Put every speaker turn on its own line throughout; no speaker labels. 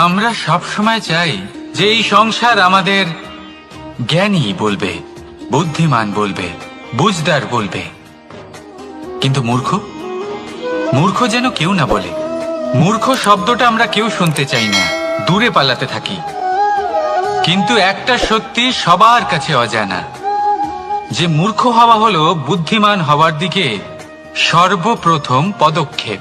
আমরা সব সময় চাই যে এই সংসার আমাদের জ্ঞানী বলবে, বুদ্ধিমান বলবে, বুঝদার বলবে, কিন্তু মূর্খ মূর্খ যেন কেউ না বলে। মূর্খ শব্দটা আমরা কেউ শুনতে চাই না, দূরে পালাতে থাকি। কিন্তু একটা সত্যি সবার কাছে অজানা, যে মূর্খ হওয়া হলো বুদ্ধিমান হওয়ার দিকে সর্বপ্রথম পদক্ষেপ।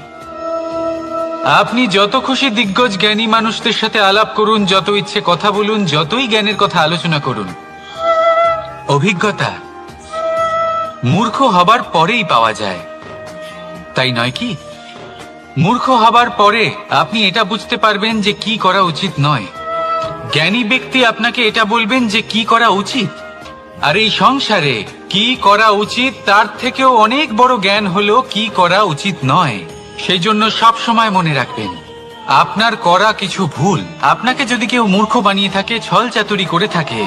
আপনি যত খুশি দিগ্গজ জ্ঞানী মানুষদের সাথে আলাপ করুন, যত ইচ্ছে কথা বলুন, যতই জ্ঞানের কথা আলোচনা করুন, অভিজ্ঞতা মূর্খ হবার পরেই পাওয়া যায়, তাই নয় কি? মূর্খ হবার পরে আপনি এটা বুঝতে পারবেন যে কি করা উচিত নয়। জ্ঞানী ব্যক্তি আপনাকে এটা বলবেন যে কি করা উচিত। আর এই সংসারে কি করা উচিত তার থেকেও অনেক বড় জ্ঞান হলো কি করা উচিত নয়। সেই জন্য সব সময় মনে রাখবেন, আপনার করা কিছু ভুল, আপনাকে যদি কেউ মূর্খ বানিয়ে থাকে, ছল চাতুরি করে থাকে,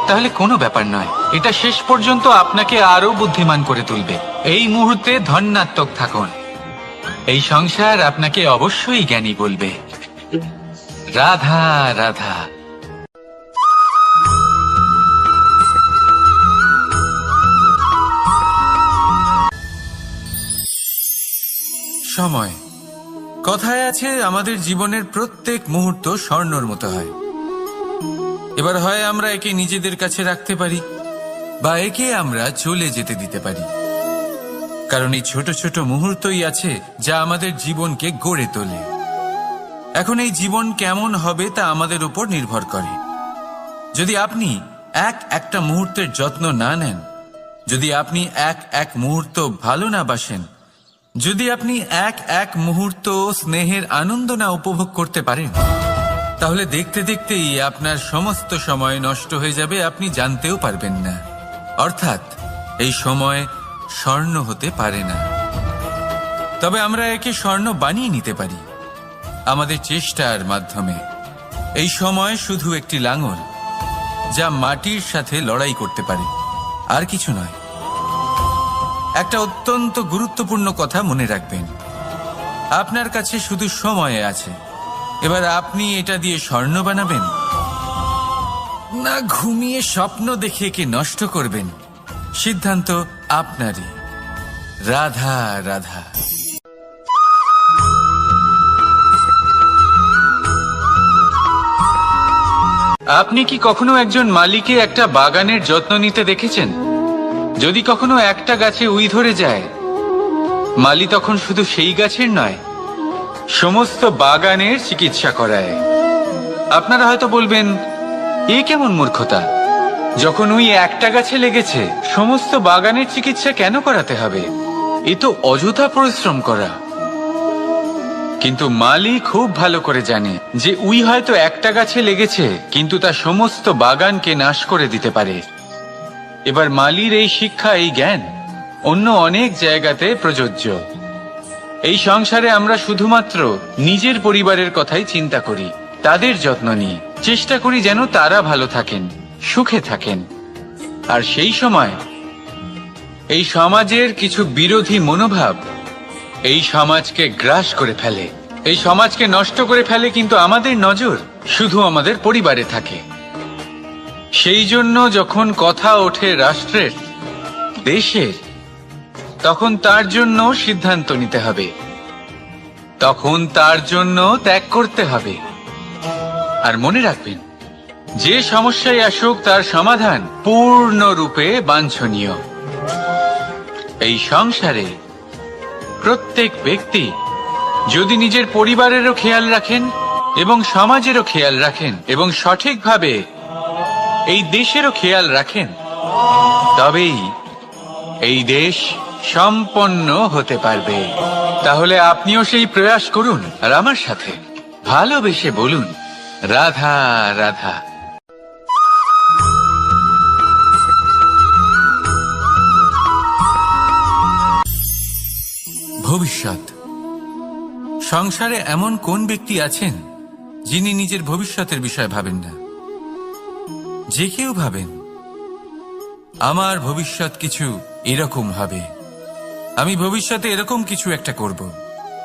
তাহলে কোনো ব্যাপার নয়, এটা শেষ পর্যন্ত আপনাকে আরো বুদ্ধিমান করে তুলবে। এই মুহূর্তে ধন্যাত্মক থাকুন, এই সংসার আপনাকে অবশ্যই জ্ঞানী বলবে। রাধা রাধা। সময়, কথায় আছে আমাদের জীবনের প্রত্যেক মুহূর্ত স্বর্ণর মতো হয়। এবার হয় আমরা একে নিজেদের কাছে রাখতে পারি, বা একে আমরা চলে যেতে দিতে পারি। কারণ এই ছোট ছোট মুহূর্তই আছে যা আমাদের জীবনকে গড়ে তোলে। এখন এই জীবন কেমন হবে তা আমাদের উপর নির্ভর করে। যদি আপনি একটা মুহূর্তের যত্ন না নেন, যদি আপনি এক মুহূর্ত ভালো না বাসেন, যদি আপনি এক মুহূর্ত স্নেহের আনন্দ না উপভোগ করতে পারেন, তাহলে দেখতে দেখতেই আপনার সমস্ত সময় নষ্ট হয়ে যাবে, আপনি জানতেও পারবেন না। অর্থাৎ এই সময় স্বর্ণ হতে পারে না। তবে আমরা একে স্বর্ণ বানিয়ে নিতে পারি আমাদের চেষ্টার মাধ্যমে। এই সময় শুধু একটি লাঙল যা মাটির সাথে লড়াই করতে পারে, আর কিছু নয়। একটা অত্যন্ত গুরুত্বপূর্ণ কথা মনে রাখবেন, আপনার কাছে শুধু সময় আছে। এবার আপনি এটা দিয়ে স্বর্ণ বানাবেন, না ঘুমিয়ে স্বপ্ন দেখে একে নষ্ট করবেন, সিদ্ধান্ত আপনারই। রাধা রাধা। আপনি কি কখনো একজন মালিকে একটা বাগানের যত্ন নিতে দেখেছেন? যদি কখনো একটা গাছে উই ধরে যায়, মালি তখন শুধু সেই গাছের নয়, সমস্ত বাগানের চিকিৎসা করায়। আপনারা হয়তো বলবেন, এ কেমন মূর্খতা, যখন উই একটা গাছে লেগেছে সমস্ত বাগানের চিকিৎসা কেন করাতে হবে? এ তো অযথা পরিশ্রম করা। কিন্তু মালি খুব ভালো করে জানে যে উই হয়তো একটা গাছে লেগেছে, কিন্তু তা সমস্ত বাগানকে নাশ করে দিতে পারে। এবার মালির এই শিক্ষা, এই জ্ঞান অন্য অনেক জায়গাতে প্রযোজ্য। এই সংসারে আমরা শুধুমাত্র নিজের পরিবারের কথাই চিন্তা করি, তাদের যত্ন নিই, চেষ্টা করি যেন তারা ভালো থাকেন, সুখে থাকেন। আর সেই সময় এই সমাজের কিছু বিরোধী মনোভাব এই সমাজকে গ্রাস করে ফেলে, এই সমাজকে নষ্ট করে ফেলে। কিন্তু আমাদের নজর শুধু আমাদের পরিবারে থাকে। সেই জন্য যখন কথা ওঠে রাষ্ট্রের, দেশের, তখন তার জন্য সিদ্ধান্ত নিতে হবে, তখন তার জন্য ত্যাগ করতে হবে। আর মনে রাখবেন, যে সমস্যায় আসুক তার সমাধান পূর্ণরূপে বাঞ্ছনীয়। এই সংসারে প্রত্যেক ব্যক্তি যদি নিজের পরিবারেরও খেয়াল রাখেন এবং সমাজেরও খেয়াল রাখেন এবং সঠিকভাবে এই দেশেরও খেয়াল রাখেন, তবেই এই দেশ সম্পন্ন হতে পারবে। তাহলে আপনিও সেই প্রয়াস করুন, আর আমার সাথে ভালোবেসে বলুন, রাধা রাধা। ভবিষ্যৎ। সংসারে এমন কোন ব্যক্তি আছেন যিনি নিজের ভবিষ্যতের বিষয়ে ভাবেন না? যে কেউ ভাবেন, আমার ভবিষ্যৎ কিছু এরকম হবে, আমি ভবিষ্যতে এরকম কিছু একটা করব।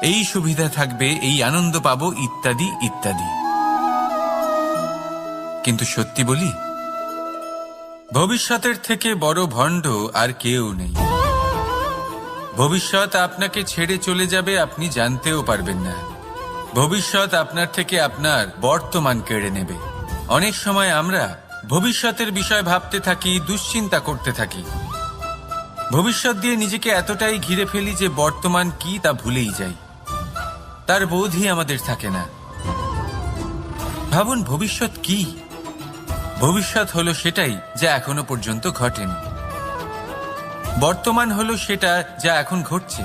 এই সুবিধা থাকবে, এই আনন্দ পাবো, ইত্যাদি ইত্যাদি। কিন্তু সত্যি বলি, ভবিষ্যতের থেকে বড় ভণ্ড আর কেউ নেই। ভবিষ্যৎ আপনাকে ছেড়ে চলে যাবে, আপনি জানতেও পারবেন না। ভবিষ্যৎ আপনার থেকে আপনার বর্তমান কেড়ে নেবে। অনেক সময় আমরা ভবিষ্যতের বিষয় ভাবতে থাকি, দুশ্চিন্তা করতে থাকি। ভবিষ্যৎ দিয়ে নিজেকে এতটাই ঘিরে ফেলি যে বর্তমান কি তা ভুলেই যাই, তার বোধই আমাদের থাকে না। ভাবুন, ভবিষ্যৎ কি? ভবিষ্যৎ হলো সেটাই যা এখনো পর্যন্ত ঘটেনি। বর্তমান হলো সেটা যা এখন ঘটছে।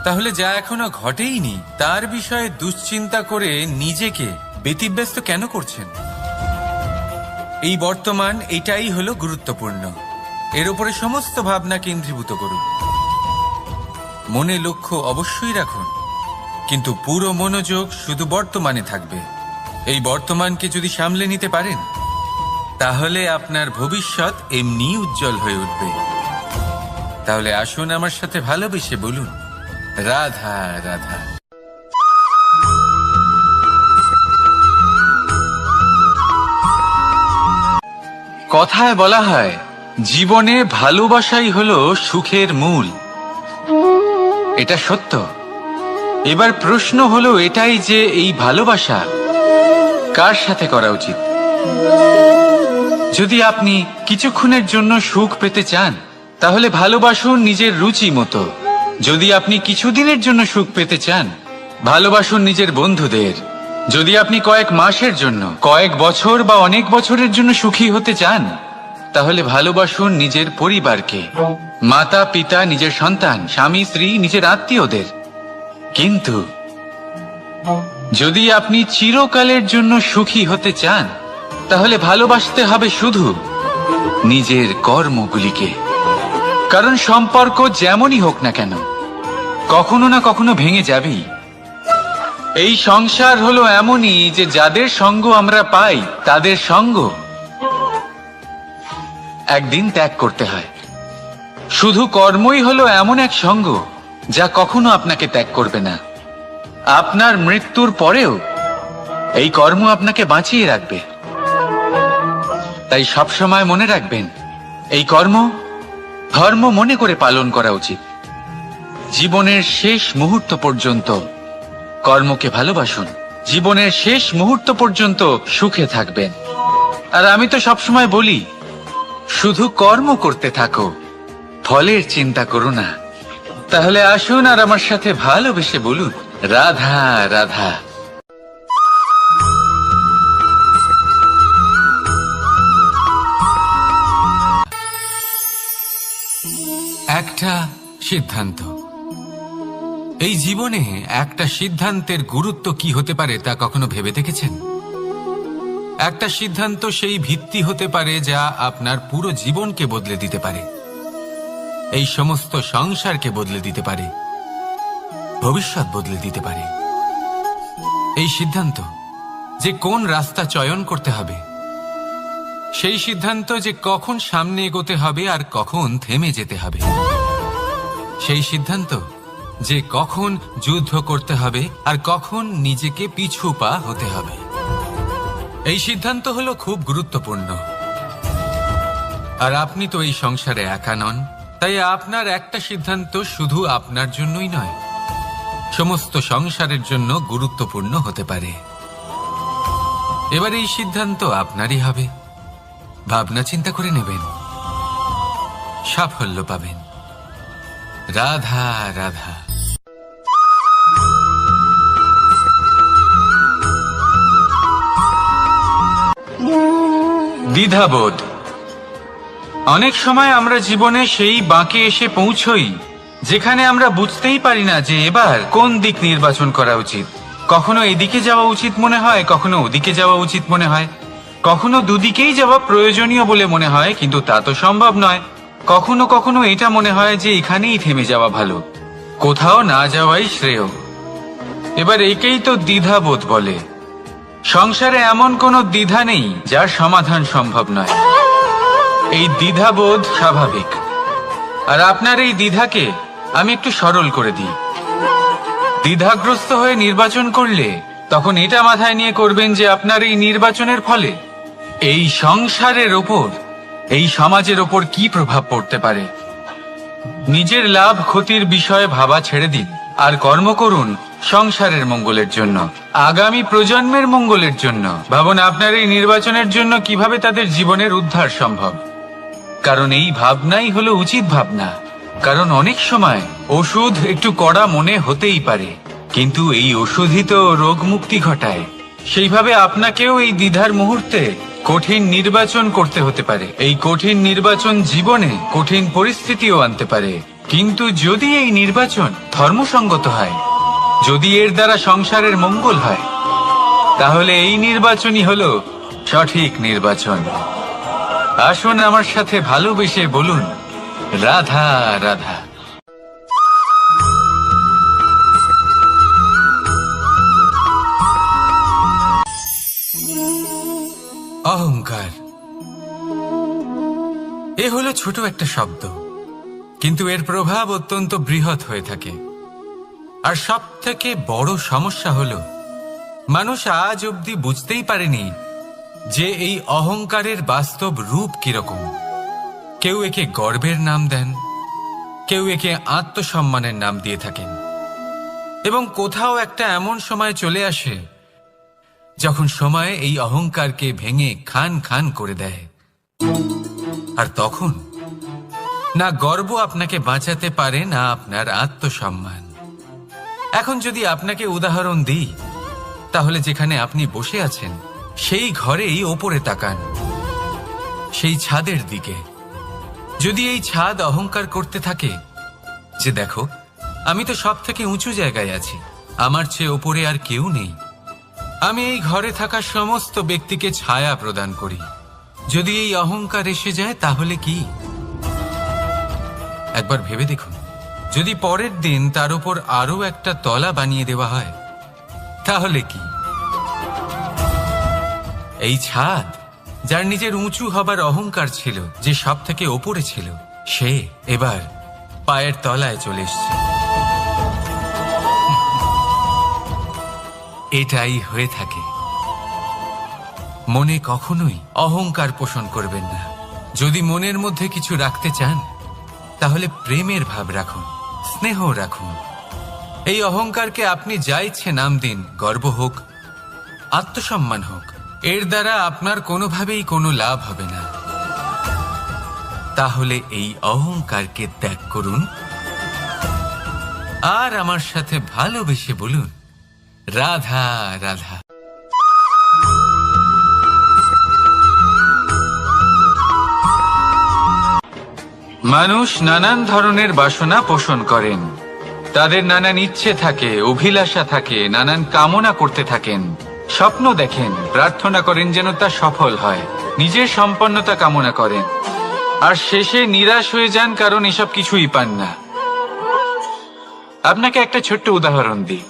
তাহলে যা এখনো ঘটেইনি তার বিষয়ে দুশ্চিন্তা করে নিজেকে ব্যতিব্যস্ত কেন করছেন? এই বর্তমান, এটাই হলো গুরুত্বপূর্ণ। এর উপরে সমস্ত ভাবনা কেন্দ্রীভূত করুন। মনে লক্ষ্য অবশ্যই রাখুন, কিন্তু পুরো মনোযোগ শুধু বর্তমানে থাকবে। এই বর্তমানকে যদি সামলে নিতে পারেন, তাহলে আপনার ভবিষ্যৎ এমনি উজ্জ্বল হয়ে উঠবে। তাহলে আসুন আমার সাথে ভালোবেসে বলুন, রাধা রাধা। কথায় বলা হয়, জীবনে ভালোবাসাই হলো সুখের মূল। এটা সত্য। এবার প্রশ্ন হলো এটাই যে এই ভালোবাসা কার সাথে করা উচিত। যদি আপনি কিছুক্ষণের জন্য সুখ পেতে চান, তাহলে ভালোবাসুন নিজের রুচি মতো। যদি আপনি কিছুদিনের জন্য সুখ পেতে চান, ভালোবাসুন নিজের বন্ধুদের। যদি আপনি কয়েক মাসের জন্য, কয়েক বছর বা অনেক বছরের জন্য সুখী হতে চান, তাহলে ভালোবাসুন নিজের পরিবারকে, মাতা পিতা, নিজের সন্তান, স্বামী স্ত্রী, নিজের আত্মীয়দের। কিন্তু যদি আপনি চিরকালের জন্য সুখী হতে চান, তাহলে ভালোবাসতে হবে শুধু নিজের কর্মগুলিকে। কারণ সম্পর্ক যেমনই হোক না কেন, কখনো না কখনো ভেঙে যাবেই। এই সংসার হলো এমনই যে যাদের সঙ্গ আমরা পাই, তাদের সঙ্গ একদিন ত্যাগ করতে হয়। শুধু কর্মই হলো এমন এক সঙ্গ যা কখনো আপনাকে ত্যাগ করবে না। আপনার মৃত্যুর পরেও এই কর্ম আপনাকে বাঁচিয়ে রাখবে। তাই সবসময় মনে রাখবেন, এই কর্ম ধর্ম মনে করে পালন করা উচিত। জীবনের শেষ মুহূর্ত পর্যন্ত কর্মকে ভালোবাসুন। জীবনের শেষ মুহূর্ত পর্যন্ত সুখে থাকবেন। আর আমি তো সবসময় বলি, শুধু কর্ম করতে থাকো, ফলের চিন্তা করো না। তাহলে আসুন আর আমার সাথে ভালোবেসে বলুন, রাধা রাধা। একটা সিদ্ধান্ত। এই জীবনে একটা সিদ্ধান্তের গুরুত্ব কি হতে পারে তা কখনো ভেবে দেখেছেন? একটা সিদ্ধান্ত সেই ভিত্তি হতে পারে যা আপনার পুরো জীবনকে বদলে দিতে পারে, এই সমস্ত সংসারকে বদলে দিতে পারে, ভবিষ্যৎ বদলে দিতে পারে। এই সিদ্ধান্ত যে কোন রাস্তা চয়ন করতে হবে, সেই সিদ্ধান্ত যে কখন সামনে এগোতে হবে আর কখন থেমে যেতে হবে, সেই সিদ্ধান্ত যে কখন যুদ্ধ করতে হবে আর কখন নিজেকে পিছু পা হতে হবে। এই সিদ্ধান্ত হলো খুব গুরুত্বপূর্ণ। আর আপনি তো এই সংসারে একা নন, তাই আপনার একটা সিদ্ধান্ত শুধু আপনার জন্যই নয়, সমস্ত সংসারের জন্য গুরুত্বপূর্ণ হতে পারে। এবার এই সিদ্ধান্ত আপনারই হবে। ভাবনা চিন্তা করে নেবেন, সাফল্য পাবেন। রাধা রাধা। দ্বিধাবোধ। অনেক সময় আমরা জীবনে সেই বাঁকে এসে পৌঁছই যেখানে আমরা বুঝতেই পারি না যে এবার কোন দিক নির্বাচন করা উচিত। কখনো এদিকে যাওয়া উচিত মনে হয়, কখনো ওদিকে যাওয়া উচিত মনে হয়, কখনো দুদিকেই যাওয়া প্রয়োজনীয় বলে মনে হয়, কিন্তু তা তো সম্ভব নয়। কখনো কখনো এটা মনে হয় যে এখানেই থেমে যাওয়া ভালো, কোথাও না যাওয়াই শ্রেয়। এবার একেই তো দ্বিধাবোধ বলে। সংসারে এমন কোনো দ্বিধা নেই যার সমাধান সম্ভব নয়। এই দ্বিধাবোধ স্বাভাবিক। আর আপনার এই দ্বিধাকে আমি একটু সরল করে দিই। দ্বিধাগ্রস্ত হয়ে নির্বাচন করলে তখন এটা মাথায় নিয়ে করবেন যে আপনার এই নির্বাচনের ফলে এই সংসারের ওপর, এই সমাজের ওপর কি প্রভাব পড়তে পারে। নিজের লাভ ক্ষতির বিষয়ে ভাবা ছেড়ে দিন আর কর্ম করুন সংসারের মঙ্গলের জন্য, আগামী প্রজন্মের মঙ্গলের জন্য। ভাবুন আপনার এই নির্বাচনের জন্য কিভাবে তাদের জীবনের উদ্ধার সম্ভব। কারণ এই ভাবনাই হলো উচিত ভাবনা। কারণ অনেক সময় ওষুধ একটু কড়া মনে হতেই পারে, কিন্তু এই ওষুধই তো রোগ মুক্তি ঘটায়। সেইভাবে আপনাকেও এই দ্বিধার মুহূর্তে কঠিন নির্বাচন করতে হতে পারে। এই কঠিন নির্বাচন জীবনে কঠিন পরিস্থিতিও আনতে পারে, কিন্তু যদি এই নির্বাচন ধর্মসঙ্গত হয়, যদি এর দ্বারা সংসারের মঙ্গল হয়, তাহলে এই নির্বাচনই হলো সঠিক নির্বাচন। আসুন আমার সাথে ভালোবেসে বলুন, রাধা রাধা। অহংকার এ হলো ছোট একটা শব্দ, কিন্তু এর প্রভাব অত্যন্ত বৃহৎ হয়ে থাকে। আর সব থেকে বড় সমস্যা হলো মানুষ আজ অবধি বুঝতেই পারেনি যে এই অহংকারের বাস্তব রূপ কিরকম। কেউ একে গর্বের নাম দেন, কেউ একে আত্মসম্মানের নাম দিয়ে থাকেন, এবং কোথাও একটা এমন সময় চলে আসে যখন সময় এই অহংকারকে ভেঙে খান খান করে দেয়। আর তখন না গর্ব আপনাকে বাঁচাতে পারে, না আপনার আত্মসম্মান। এখন যদি আপনাকে উদাহরণ দিই, তাহলে যেখানে আপনি বসে আছেন সেই ঘরেই ওপরে তাকান, সেই ছাদের দিকে। যদি এই ছাদ অহংকার করতে থাকে যে দেখো আমি তো সব থেকে উঁচু জায়গায় আছি, আমার চেয়ে ওপরে আর কেউ নেই, আমি এই ঘরে থাকা সমস্ত ব্যক্তিকে ছায়া প্রদান করি, যদি এই অহংকার এসে যায় তাহলে কি? একবার ভেবে দেখুন, যদি পরের দিন তার উপর আরো একটা তলা বানিয়ে দেওয়া হয় তাহলে কি? এই ছাদ যার নিজের উঁচু হবার অহংকার ছিল, যে সব থেকে ওপরে ছিল, সে এবার পায়ের তলায় চলে এসছে। এটাই হয়ে থাকে। মনে কখনোই অহংকার পোষণ করবেন না। যদি মনের মধ্যে কিছু রাখতে চান তাহলে প্রেমের ভাব রাখুন, স্নেহ রাখুন। এই অহংকারকে আপনি যা ইচ্ছে নাম দিন, গর্ব হোক, আত্মসম্মান হোক, এর দ্বারা আপনার কোনোভাবেই কোনো লাভ হবে না। তাহলে এই অহংকারকে ত্যাগ করুন আর আমার সাথে ভালোবেসে বলুন, রাধা রাধা। মানুষ নানান ধরনের বাসনা পোষণ করেন, তাদের নানান ইচ্ছে থাকে, অভিলাষা থাকে, নানান কামনা করতে থাকেন, স্বপ্ন দেখেন, প্রার্থনা করেন যেন তা সফল হয়, নিজের সম্পন্নতা কামনা করেন, আর শেষে নিরাশ হয়ে যান কারণ এসব কিছুই পান না। আপনাকে একটা ছোট্ট উদাহরণ দিই।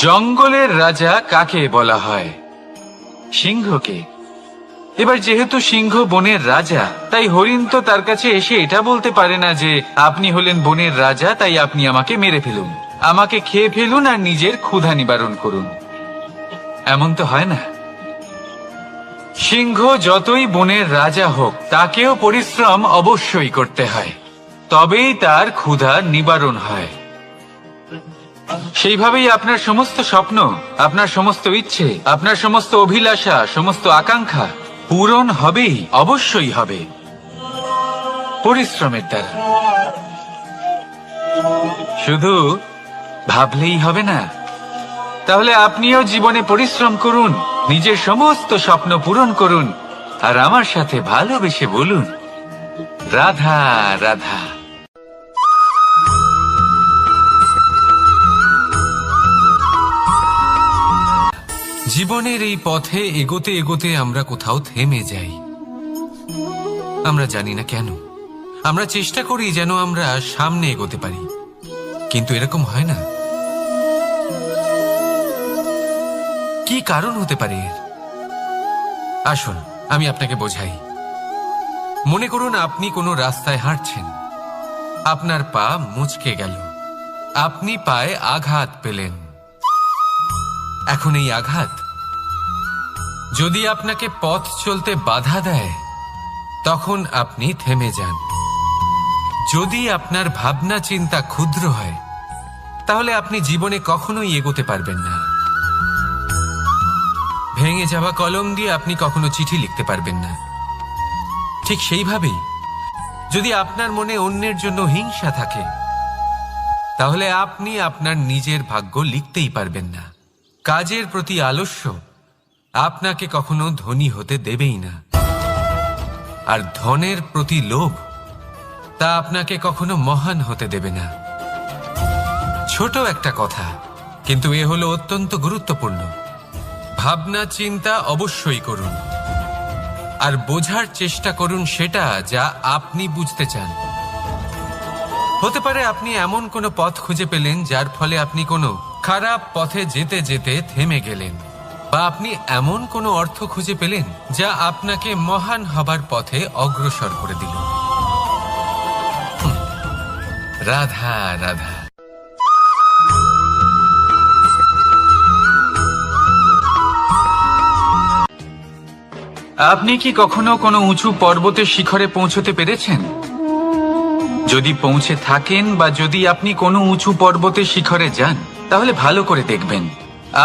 জঙ্গলের রাজা কাকে বলা হয়? সিংহকে। এবার যেহেতু সিংহ বনের রাজা, তাই হরিণ তো তার কাছে এসে এটা বলতে পারে না যে আপনি হলেন বনের রাজা, তাই আপনি আমাকে মেরে ফেলুন, আমাকে খেয়ে ফেলুন আর নিজের ক্ষুধা নিবারণ করুন। এমন তো হয় না। সিংহ যতই বনের রাজা হোক, তাকেও পরিশ্রম অবশ্যই করতে হয়, তবেই তার ক্ষুধা নিবারণ হয়। সেইভাবেই আপনার সমস্ত স্বপ্ন, আপনার সমস্ত ইচ্ছে, আপনার সমস্ত অভিলাষা, সমস্ত আকাঙ্ক্ষা পূরণ হবেই, অবশ্যই হবে, পরিশ্রমের দ্বারা। শুধু ভাবলেই হবে না। তাহলে আপনিও জীবনে পরিশ্রম করুন, নিজের সমস্ত স্বপ্ন পূরণ করুন, আর আমার সাথে ভালোবেসে বলুন, রাধা রাধা। জীবনের এই পথে এগোতে এগোতে আমরা কোথাও থেমে যাই। আমরা জানি না কেন। আমরা চেষ্টা করি যেন আমরা সামনে এগোতে পারি, কিন্তু এরকম হয় না। কি কারণ হতে পারে এর? আসুন আমি আপনাকে বোঝাই। মনে করুন আপনি কোনো রাস্তায় হাঁটছেন, আপনার পা মুচকে গেল,
আপনি পায়ে আঘাত পেলেন। এখন এই আঘাত যদি আপনাকে পথ চলতে বাধা দেয়, তখন আপনি থেমে যান। যদি আপনার ভাবনা চিন্তা ক্ষুদ্র হয়, তাহলে আপনি জীবনে কখনোই এগোতে পারবেন না। ভেঙে যাওয়া কলম দিয়ে আপনি কখনো চিঠি লিখতে পারবেন না। ঠিক সেইভাবেই যদি আপনার মনে অন্যের জন্য হিংসা থাকে, তাহলে আপনি আপনার নিজের ভাগ্য লিখতেই পারবেন না। কাজের প্রতি আলস্য আপনাকে কখনো ধনী হতে দেবেই না, আর ধনের প্রতি লোভ তা আপনাকে কখনো মহান হতে দেবে না। ছোট একটা কথা, কিন্তু এ হলো অত্যন্ত গুরুত্বপূর্ণ। ভাবনা চিন্তা অবশ্যই করুন, আর বোঝার চেষ্টা করুন সেটা যা আপনি বুঝতে চান। হতে পারে আপনি এমন কোনো পথ খুঁজে পেলেন যার ফলে আপনি কোনো খারাপ পথে যেতে যেতে থেমে গেলেন, বা আপনি এমন কোনো অর্থ খুঁজে পেলেন যা আপনাকে মহান হবার পথে অগ্রসর করে দিল। রাধা রাধা।
আপনি কি কখনো কোনো উঁচু পর্বতের শিখরে পৌঁছতে পেরেছেন? যদি পৌঁছে থাকেন বা যদি আপনি কোনো উঁচু পর্বতের শিখরে যান, তাহলে ভালো করে দেখবেন,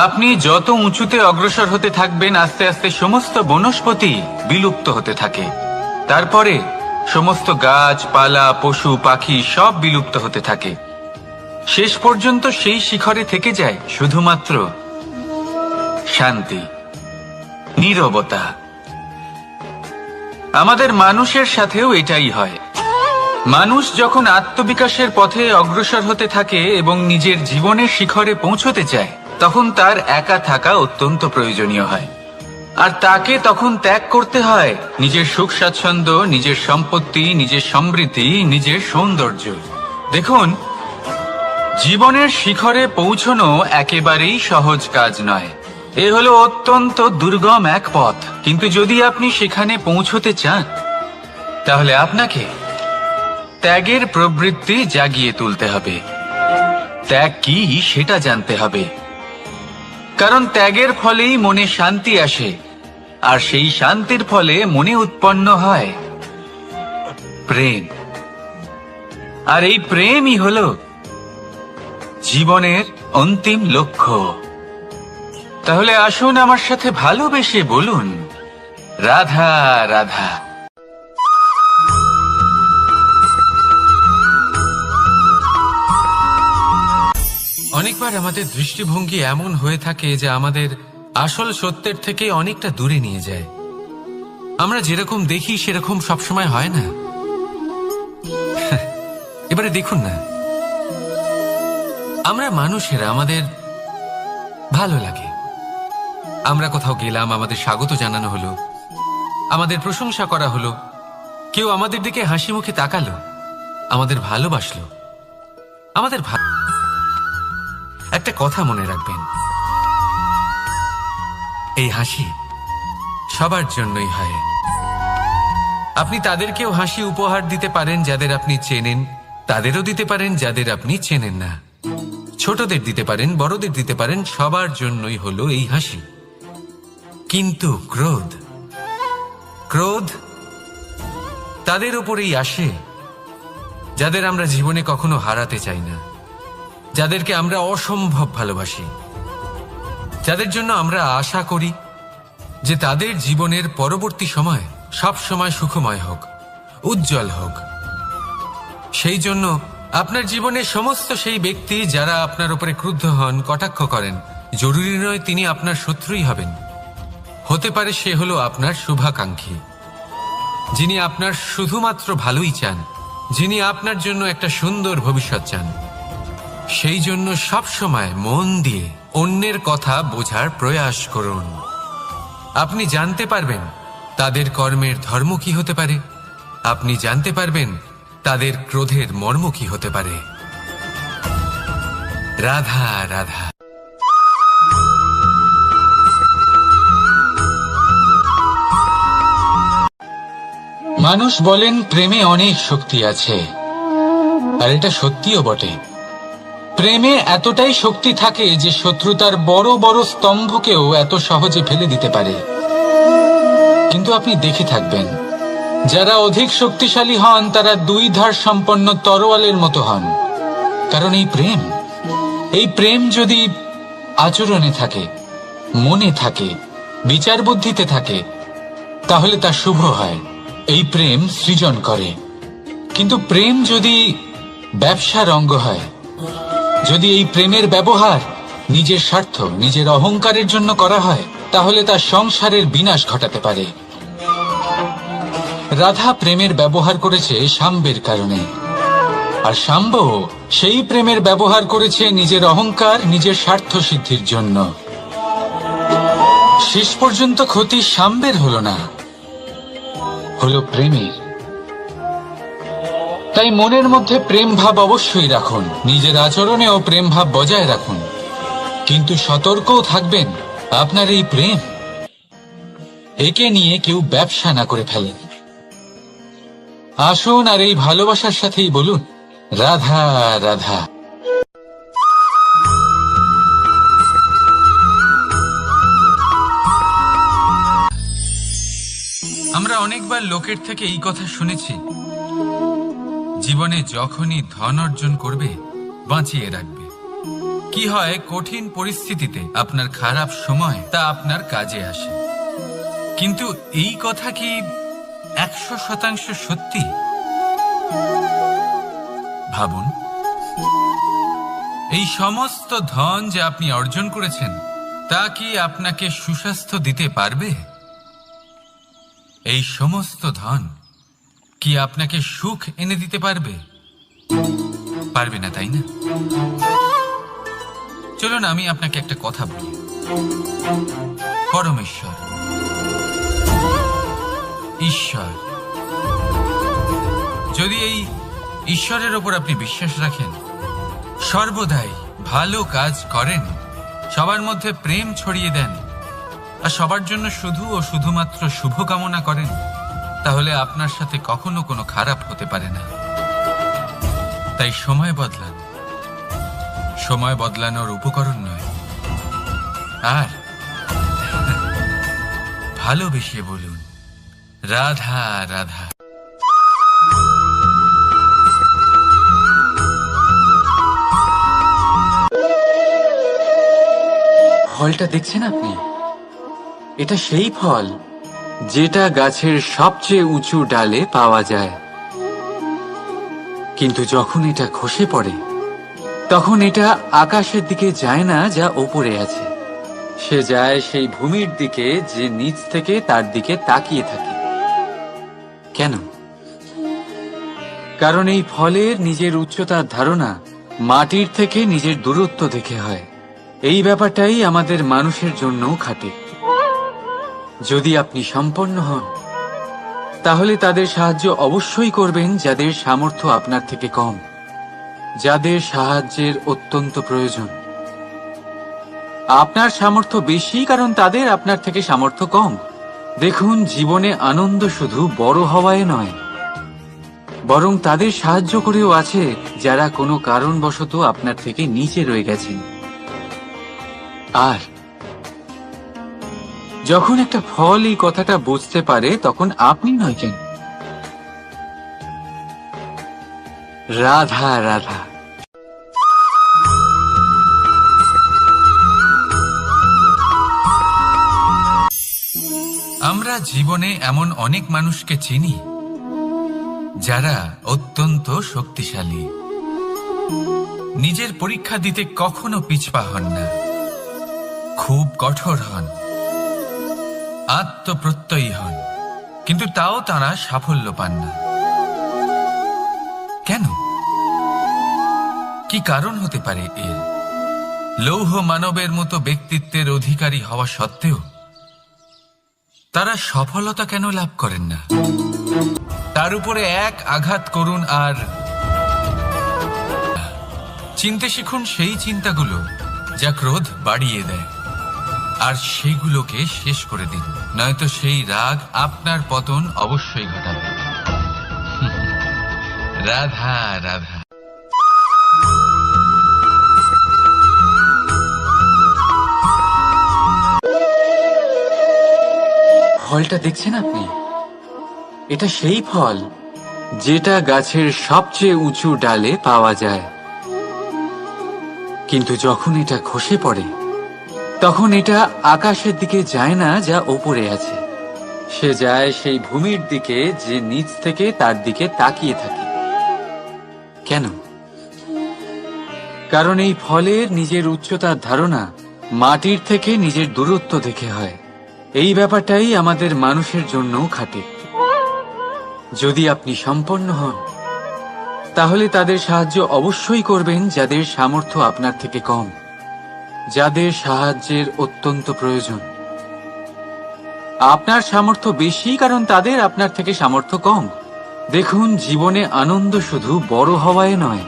আপনি যত উঁচুতে অগ্রসর হতে থাকবেন, আস্তে আস্তে সমস্ত বনস্পতি বিলুপ্ত হতে থাকে। তারপরে সমস্ত গাছপালা, পশু পাখি সব বিলুপ্ত হতে থাকে। শেষ পর্যন্ত সেই শিখরে থেকে যায় শুধুমাত্র শান্তি, নীরবতা। আমাদের মানুষের সাথেও এটাই হয়। মানুষ যখন আত্মবিকাশের পথে অগ্রসর হতে থাকে এবং নিজের জীবনের শিখরে পৌঁছতে চায়, তখন তার একা থাকা অত্যন্ত প্রয়োজনীয় হয়। আর তাকে তখন ত্যাগ করতে হয় নিজের সুখ স্বাচ্ছন্দ্য, নিজের সম্পত্তি, নিজের সমৃদ্ধি, নিজের সৌন্দর্য। দেখুন, জীবনের শিখরে পৌঁছনো একেবারেই সহজ কাজ নয়। এ হলো অত্যন্ত দুর্গম এক পথ, কিন্তু যদি আপনি সেখানে পৌঁছতে চান, তাহলে আপনাকে ত্যাগের প্রবৃত্তি জাগিয়ে তুলতে হবে। ত্যাগ কি সেটা জানতে হবে, কারণ ত্যাগের ফলেই মনে শান্তি আসে, আর সেই শান্তির ফলে মনে উৎপন্ন হয় প্রেম। আর এই প্রেমই হলো জীবনের অন্তিম লক্ষ্য। তাহলে আসুন আমার সাথে ভালোবেসে বলুন, রাধা রাধা।
অনেকবার আমাদের দৃষ্টিভঙ্গি এমন হয়ে থাকে যে আমাদের আসল সত্যের থেকে অনেকটা দূরে নিয়ে যায়। আমরা যেরকম দেখি সেরকম সবসময় হয় না। এবারে দেখুন না, আমরা মানুষেরা, আমাদের ভালো লাগে। আমরা কোথাও গেলাম, আমাদের স্বাগত জানানো হলো, আমাদের প্রশংসা করা হলো, কেউ আমাদের দিকে হাসি মুখে তাকালো, আমাদের ভালোবাসলো, আমাদের একটা কথা মনে রাখবেন, এই হাসি সবার জন্যই হয়। আপনি তাদেরকেও হাসি উপহার দিতে পারেন যাদের আপনি চেনেন, তাদেরও দিতে পারেন যাদের আপনি চেনেন না। ছোটদের দিতে পারেন, বড়দের দিতে পারেন, সবার জন্যই হলো এই হাসি। কিন্তু ক্রোধ, ক্রোধ তাদের উপরেই আসে যাদের আমরা জীবনে কখনো হারাতে চাই না, যাদেরকে আমরা অসম্ভব ভালোবাসি, যাদের জন্য আমরা আশা করি যে তাদের জীবনের পরবর্তী সময় সব সময় সুখময় হোক, উজ্জ্বল হোক। সেই জন্য আপনার জীবনের সমস্ত সেই ব্যক্তি যারা আপনার উপরে ক্রুদ্ধ হন, কটাক্ষ করেন, জরুরি নয় তিনি আপনার শত্রুই হবেন। হতে পারে সে হলো আপনার শুভাকাঙ্ক্ষী, যিনি আপনার শুধুমাত্র ভালোই চান, যিনি আপনার জন্য একটা সুন্দর ভবিষ্যৎ চান। সেই জন্য সব সময় মন দিয়ে অন্যের কথা বোঝার প্রয়াস করুন। আপনি জানতে পারবেন তাদের কর্মের ধর্ম কি হতে পারে, আপনি জানতে পারবেন তাদের ক্রোধের মর্ম কি হতে পারে। রাধা রাধা।
মানুষ বলেন প্রেমে অনেক শক্তি আছে, আর এটা সত্যিও বটে। প্রেমে এতটাই শক্তি থাকে যে শত্রুতার বড় বড় স্তম্ভকেও এত সহজে ফেলে দিতে পারে। কিন্তু আপনি দেখে থাকবেন, যারা অধিক শক্তিশালী হন তারা দুই ধার সম্পন্ন তরোয়ালের মতো হন। কারণ এই প্রেম যদি আচরণে থাকে, মনে থাকে, বিচার বুদ্ধিতে থাকে, তাহলে তা শুভ হয়। এই প্রেম সৃজন করে। কিন্তু প্রেম যদি ব্যবসার অঙ্গ হয়, যদি এই প্রেমের ব্যবহার নিজের স্বার্থ, নিজের অহংকারের জন্য করা হয়, তাহলে তা সংসারের বিনাশ ঘটাতে পারে। রাধা প্রেমের ব্যবহার করেছে শাম্বের কারণে, আর শাম্ব সেই প্রেমের ব্যবহার করেছে নিজের অহংকার, নিজের স্বার্থ সিদ্ধির জন্য। শেষ পর্যন্ত ক্ষতি শাম্বের হলো না, হলো প্রেমের। তাই মনের মধ্যে প্রেম ভাব অবশ্যই রাখুন, নিজের আচরণেও প্রেম ভাব বজায় রাখুন, কিন্তু সতর্কও থাকবেন আপনার এই প্রেম, একে নিয়ে কেউ ব্যবসা না করে ফেলেন। আসুন আর এই ভালোবাসার সাথেই বলুন, রাধা রাধা।
আমরা অনেকবার লোকের থেকে এই কথা শুনেছি, জীবনে যখনই ধন অর্জন করবে বাঁচিয়ে রাখবে। কি হয়, কঠিন পরিস্থিতিতে আপনার খারাপ সময় তা আপনার কাজে আসে। কিন্তু এই কথা কি 100% সত্যি? ভাবুন, এই সমস্ত ধন যে আপনি অর্জন করেছেন তা কি আপনাকে সুস্বাস্থ্য দিতে পারবে? এই সমস্ত ধন কি আপনাকে সুখ এনে দিতে পারবে? পারবে না, তাই না? চলুন আমি আপনাকে একটা কথা বলি। পরমেশ্বর, ঈশ্বর, যদি এই ঈশ্বরের ওপর আপনি বিশ্বাস রাখেন, সর্বদাই ভালো কাজ করেন, সবার মধ্যে প্রেম ছড়িয়ে দেন, আর সবার জন্য শুধু ও শুধুমাত্র শুভকামনা করেন, তাহলে আপনার সাথে কখনো কোনো খারাপ হতে পারে না। তাই সময় বদলান, সময় বদলানোর উপকরণ নয়। আর ভালোবেসে বলুন, রাধা রাধা।
ফলটা দেখছেন আপনি? এটা সেই ফল যেটা গাছের সবচেয়ে উঁচু ডালে পাওয়া যায়, কিন্তু যখন এটা খসে পড়ে তখন এটা আকাশের দিকে যায় না যা ওপরে আছে, সে যায় সেই ভূমির দিকে যে নিচ থেকে তার দিকে তাকিয়ে থাকে। কেন? কারণ এই ফলের নিজের উচ্চতার ধারণা মাটির থেকে নিজের দূরত্ব দেখে হয়। এই ব্যাপারটাই আমাদের মানুষের জন্যও খাটে। যদি আপনি সম্পন্ন হন, তাহলে তাদের সাহায্য অবশ্যই করবেন যাদের সামর্থ্য আপনার থেকে কম, যাদের সাহায্যের অত্যন্ত প্রয়োজন। আপনার সামর্থ্য বেশি কারণ তাদের আপনার থেকে সামর্থ্য কম। দেখুন, জীবনে আনন্দ শুধু বড় হওয়ায় নয়, বরং তাদের সাহায্য করেও আছে যারা কোনো কারণবশত আপনার থেকে নিচে রয়ে গেছেন। আর যখন একটা ফল এই কথাটা বুঝতে পারে, তখন আপনি নয় কেন, রাধা রাধা।
আমরা জীবনে এমন অনেক মানুষকে চিনি যারা অত্যন্ত শক্তিশালী, নিজের পরীক্ষা দিতে কখনো পিছপা হন না, খুব কঠোর হন, আত্মপ্রত্যয়ী হন, কিন্তু তাও তারা সাফল্য পান না। কেন? কি কারণ হতে পারে এর? লৌহ মানবের মতো ব্যক্তিত্বের অধিকারী হওয়া সত্ত্বেও তারা সফলতা কেন লাভ করেন না? তার উপরে এক আঘাত করুন আর চিনতে শিখুন সেই চিন্তাগুলো যা ক্রোধ বাড়িয়ে দেয়, আর সেইগুলোকে শেষ করে দিন, নয়তো সেই রাগ আপনার পতন অবশ্যই ঘটাবে। রাধা রাধা।
ফলটা দেখছেন আপনি? এটা সেই ফল যেটা গাছের সবচেয়ে উঁচু ডালে পাওয়া যায়, কিন্তু যখন এটা খসে পড়ে তখন এটা আকাশের দিকে যায় না যা ওপরে আছে, সে যায় সেই ভূমির দিকে যে নিচ থেকে তার দিকে তাকিয়ে থাকে। কেন? কারণ এই ফলের নিজের উচ্চতার ধারণা মাটির থেকে নিজের দূরত্ব দেখে হয়। এই ব্যাপারটাই আমাদের মানুষের জন্যও খাটে। যদি আপনি সম্পন্ন হন তাহলে তাদের সাহায্য অবশ্যই করবেন যাদের সামর্থ্য আপনার থেকে কম, যাদের সাহায্যের অত্যন্ত প্রয়োজন। আপনার সামর্থ্য বেশি কারণ তাদের আপনার থেকে সামর্থ্য কম। দেখুন, জীবনে আনন্দ শুধু বড় হওয়ায় নয়,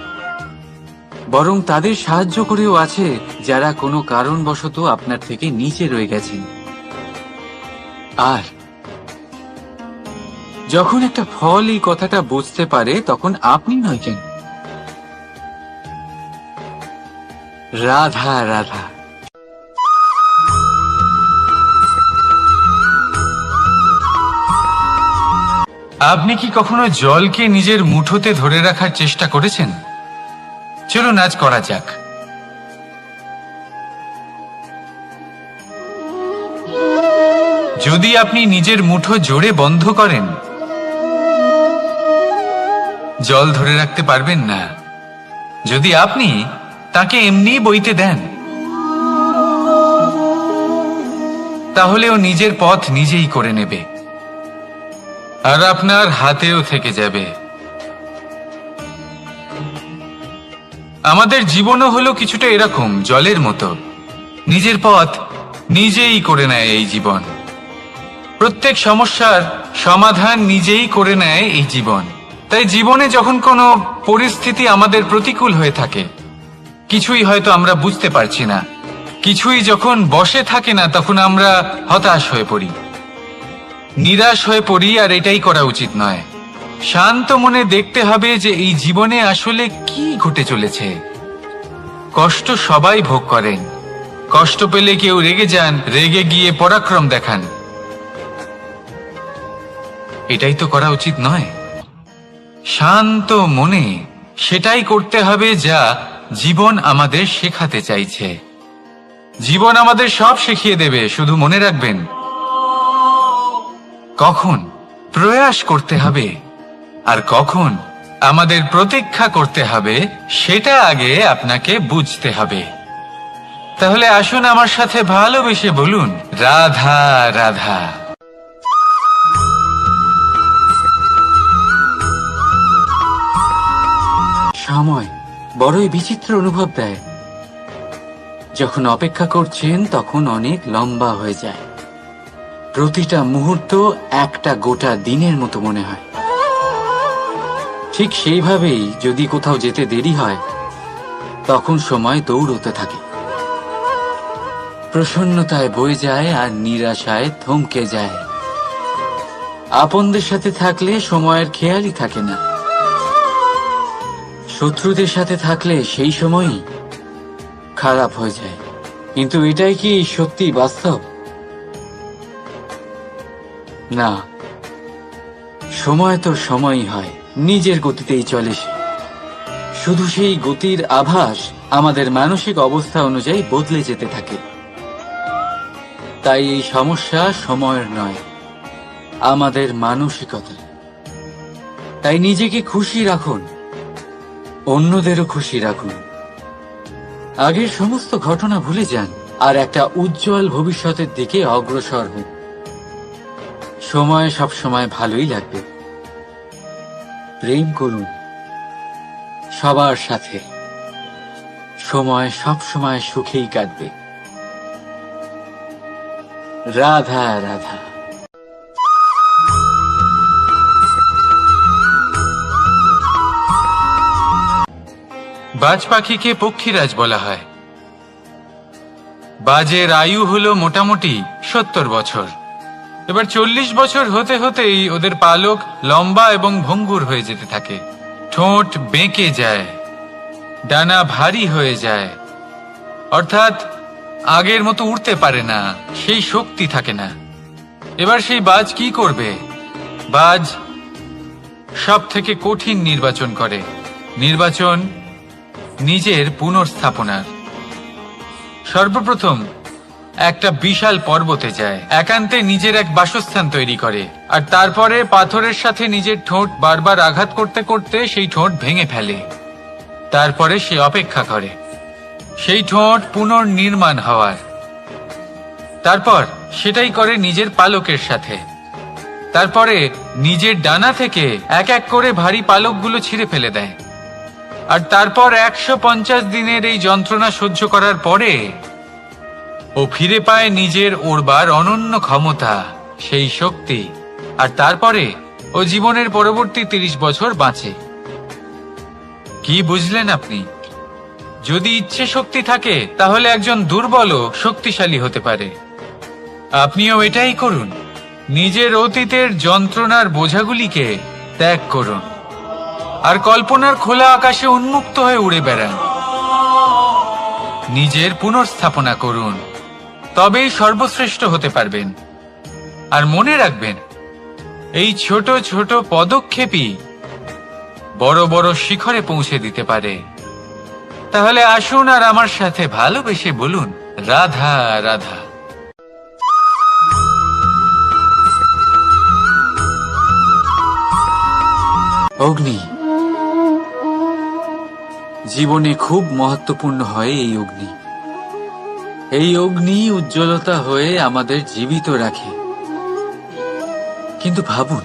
বরং তাদের সাহায্য করেও আছে যারা কোনো কারণবশত আপনার থেকে নিচে রয়ে গেছেন। আর যখন একটা ফল এই কথাটা বুঝতে পারে তখন আপনি নয় কেন, রাধা রাধা। আপনি কি কখনো জলকে নিজের মুঠোতে ধরে রাখার চেষ্টা করেছেন? চলুন আজ করা যাক। যদি আপনি নিজের মুঠো জোরে বন্ধ করেন, জল ধরে রাখতে পারবেন না। যদি আপনি তাকে এমনি বইতে দেন, তাহলে ও নিজের পথ নিজেই করে নেবে আর আপনার হাতেও থেকে যাবে। আমাদের জীবনও হলো কিছুটা এরকম, জলের মতো। নিজের পথ নিজেই করে নেয় এই জীবন। প্রত্যেক সমস্যার সমাধান নিজেই করে নেয় এই জীবন। তাই জীবনে যখন কোনো পরিস্থিতি আমাদের প্রতিকূল হয়ে থাকে, কিছুই হয়তো আমরা বুঝতে পারছি না, কিছুই যখন বসে থাকে না, তখন আমরা হতাশ হয়ে পড়ি, নিরাশ হয়ে পড়ি। আর এটাই করা উচিত নয়। শান্ত মনে দেখতে হবে যে এই জীবনে আসলে কি ঘটে চলেছে। কষ্ট সবাই ভোগ করেন। কষ্ট পেলে কেউ রেগে যান, রেগে গিয়ে পরাক্রম দেখান। এটাই তো করা উচিত নয়। শান্ত মনে সেটাই করতে হবে যা জীবন আমাদের শেখাতে চাইছে। জীবন আমাদের সব শিখিয়ে দেবে, শুধু মনে রাখবেন কখন প্রয়াস করতে হবে আর কখন আমাদের প্রতীক্ষা করতে হবে, সেটা আগে আপনাকে বুঝতে হবে। তাহলে আসুন আমার সাথে ভালোবেসে বলুন, রাধা রাধা। সময় বড়ই বিচিত্র অনুভব দেয়। যখন অপেক্ষা করছেন তখন অনেক লম্বা হয়ে যায়। প্রতিটা মুহূর্ত একটা গোটা দিনের মতো মনে হয়। ঠিক সেইভাবেই যদি কোথাও যেতে দেরি হয়, তখন সময় দৌড়তে থাকে। প্রসন্নতায় বয়ে যায় আর নিরাশায় থমকে যায়। আপনদের সাথে থাকলে সময়ের খেয়ালই থাকে না। শত্রুদের সাথে থাকলে সেই সময়ই খারাপ হয়ে যায়। কিন্তু এটাই কি সত্যি বাস্তব? না, সময় তো সময়ই হয়, নিজের গতিতেই চলে সে। শুধু সেই গতির আভাস আমাদের মানসিক অবস্থা অনুযায়ী বদলে যেতে থাকে। তাই এই সমস্যা সময়ের নয়, আমাদের মানসিকতা। তাই নিজেকে খুশি রাখুন, অন্যদেরও খুশি রাখুন। আগের সমস্ত ঘটনা ভুলে যান আর একটা উজ্জ্বল ভবিষ্যতের দিকে অগ্রসর হন। সময় সবসময় ভালোই লাগবে। প্রেম করুন সবার সাথে, সময় সবসময় সুখেই কাটবে। রাধা রাধা। বাজ পাখিকে পক্ষীরাজ বলা হয়। বাজের আয়ু হলো মোটামুটি 70 বছর। এবার 40 বছর হতে হতেই ওদের পালক লম্বা এবং ভঙ্গুর হয়ে যেতে থাকে। ঠোঁট বেঁকে যায়, ডানা ভারী হয়ে যায়, অর্থাৎ আগের মতো উড়তে পারে না, সেই শক্তি থাকে না। এবার সেই বাজ কি করবে? বাজ সব থেকে কঠিন নির্বাচন করে, নির্বাচন নিজের পুনর্স্থাপনার। সর্বপ্রথম একটা বিশাল পর্বতে যায়, একান্তে নিজের এক বাসস্থান তৈরি করে, আর তারপরে পাথরের সাথে নিজের ঠোঁট বারবার আঘাত করতে করতে সেই ঠোঁট ভেঙে ফেলে। তারপরে সে অপেক্ষা করে সেই ঠোঁট পুনর্নির্মাণ হওয়ার। তারপর সেটাই করে নিজের পালকের সাথে। তারপরে নিজের ডানা থেকে এক এক করে ভারী পালকগুলো ছিঁড়ে ফেলে দেয়। আর তারপর 150 দিনের এই যন্ত্রণা সহ্য করার পরে ও ফিরে পায় নিজের ওড়বার অনন্য ক্ষমতা, সেই শক্তি। আর তারপরে ও জীবনের পরবর্তী 30 বছর বাঁচে। কি বুঝলেন আপনি? যদি ইচ্ছে শক্তি থাকে তাহলে একজন দুর্বলও শক্তিশালী হতে পারে। আপনিও এটাই করুন, নিজের অতীতের যন্ত্রণার বোঝাগুলিকে ত্যাগ করুন আর কল্পনার খোলা আকাশে উন্মুক্ত হয়ে উড়ে বেড়ান। নিজের পুনর্স্থাপনা করুন, তবেই সর্বশ্রেষ্ঠ হতে পারবেন। আর মনে রাখবেন, এই ছোট ছোট পদক্ষেপই বড় বড় শিখরে পৌঁছে দিতে পারে। তাহলে আসুন আর আমার সাথে ভালোবেসে বলুন, রাধা রাধা। অগ্নি জীবনে খুব মহত্বপূর্ণ হয়। এই অগ্নি উজ্জ্বলতা হয়ে আমাদের জীবিত রাখে। কিন্তু ভাবুন,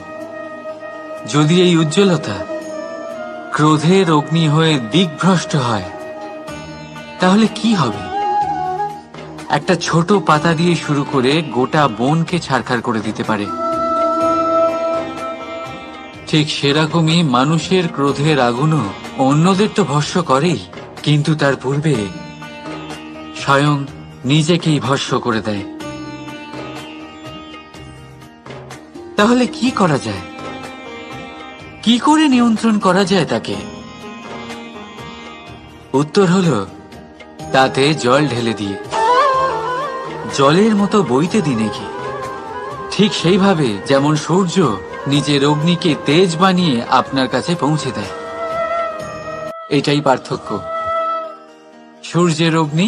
যদি এই উজ্জ্বলতা ক্রোধের অগ্নি হয়ে দিকভ্রষ্ট হয়, তাহলে কি হবে? একটা ছোট পাতা দিয়ে শুরু করে গোটা বনকে ছারখার করে দিতে পারে। ঠিক সেরকমই মানুষের ক্রোধের আগুনও অন্যদের তো ভস্ম করেই, কিন্তু তার পূর্বে স্বয়ং নিজেকেই ভস্ম করে দেয়। তাহলে কি করা যায়? কি করে নিয়ন্ত্রণ করা যায় তাকে? উত্তর হলো, তাতে জল ঢেলে দিয়ে, জলের মতো বইতে দিন কি। ঠিক সেইভাবে যেমন সূর্য নিজের অগ্নিকে তেজ বানিয়ে আপনার কাছে পৌঁছে দেয়। এটাই পার্থক্য সূর্যের অগ্নি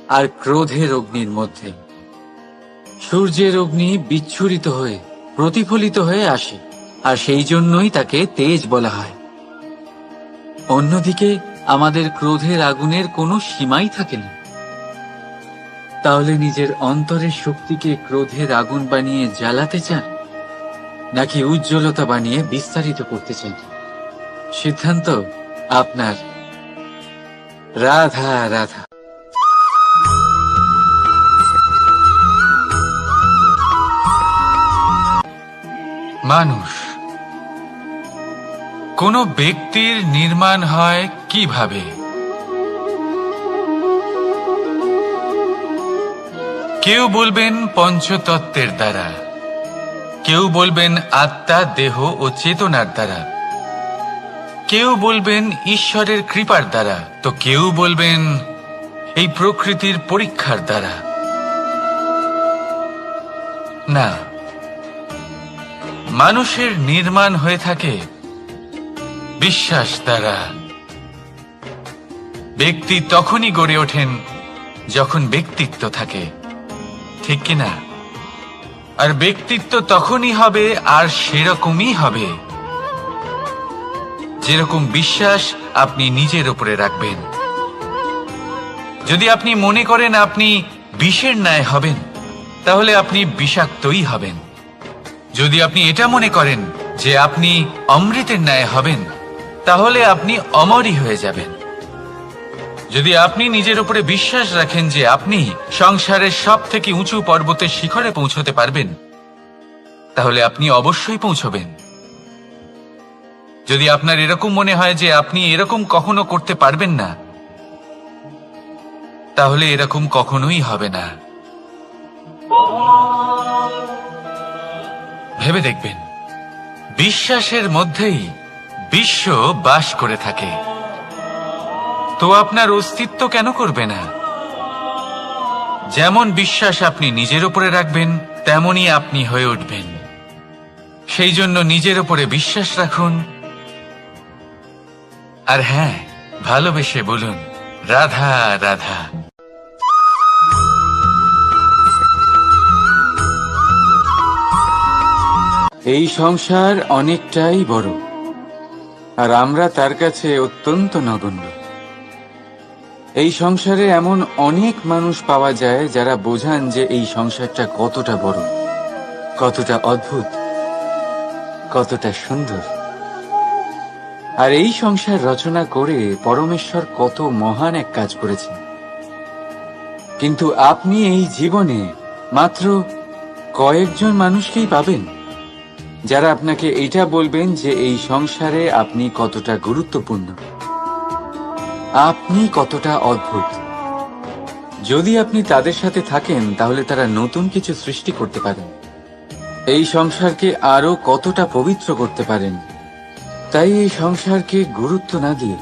আর ক্রোধের অগ্নির মধ্যে। সূর্যের অগ্নি বিচ্ছুরিত হয়ে প্রতিফলিত হয়ে আসে, আর সেই জন্যই তাকে তেজ বলা হয়। অন্যদিকে আমাদের ক্রোধের আগুনের কোনো সীমাই থাকে না। তাহলে নিজের অন্তরের শক্তিকে ক্রোধের আগুন বানিয়ে জ্বালাতে চান, নাকি উজ্জ্বলতা বানিয়ে বিস্তারিত করতে চান? সিদ্ধান্ত আপনার। রাধা রাধা। মানুষ, কোন ব্যক্তির নির্মাণ হয় কিভাবে? কেউ বলবেন পঞ্চতত্ত্বের দ্বারা, কেউ বলবেন আত্মা, দেহ ও চেতনার দ্বারা, কেউ বলবেন ঈশ্বরের কৃপার দ্বারা, তো কেউ বলবেন এই প্রকৃতির পরীক্ষার দ্বারা। না, মানুষের নির্মাণ হয়ে থাকে বিশ্বাস দ্বারা। ব্যক্তি তখনই গড়ে ওঠেন যখন ব্যক্তিত্ব থাকে, ঠিক কিনা? আর ব্যক্তিত্ব তখনই হবে আর সেরকমই হবে যেরকম বিশ্বাস আপনি নিজের উপরে রাখবেন। যদি আপনি মনে করেন আপনি বিষের ন্যায় হবেন, তাহলে আপনি বিষাক্তই হবেন। যদি আপনি এটা মনে করেন যে আপনি অমৃতের ন্যায় হবেন, তাহলে আপনি অমরই হয়ে যাবেন। যদি আপনি নিজের উপরে বিশ্বাস রাখেন যে আপনি সংসারের সব থেকে উঁচু পর্বতের শিখরে পৌঁছতে পারবেন, তাহলে আপনি অবশ্যই পৌঁছবেন। যদি আপনার এরকম মনে হয় যে আপনি এরকম কখনো করতে পারবেন না, তাহলে এরকম কখনোই হবে না। ভেবে দেখবেন, বিশ্বাসের মধ্যেই বিশ্ব বাস করে থাকে। তো আপনার অস্তিত্ব কেন করবে না? যেমন বিশ্বাস আপনি নিজের উপরে রাখবেন, তেমনই আপনি হয়ে উঠবেন। সেই জন্য নিজের উপরে বিশ্বাস রাখুন, আর হ্যাঁ, ভালোবেসে বলুন রাধা রাধা। এই সংসার অনেকটাই বড়, আর আমরা তার কাছে অত্যন্ত নগণ্য। এই সংসারে এমন অনেক মানুষ পাওয়া যায় যারা বোঝান যে এই সংসারটা কতটা বড়, কতটা অদ্ভুত, কতটা সুন্দর। আর এই সংসার রচনা করে পরমেশ্বর কত মহান এক কাজ করেছেন। কিন্তু আপনি এই জীবনে মাত্র কয়েকজন মানুষকেই পাবেন যারা আপনাকে এইটা বলবেন যে এই সংসারে আপনি কতটা গুরুত্বপূর্ণ, আপনি কতটা অদ্ভুত। যদি আপনি তাদের সাথে থাকেন তাহলে তারা নতুন কিছু সৃষ্টি করতে পারেন, এই সংসারকে আরো কতটা পবিত্র করতে পারেন। তাই এই সংসারকে গুরুত্ব না দিয়ে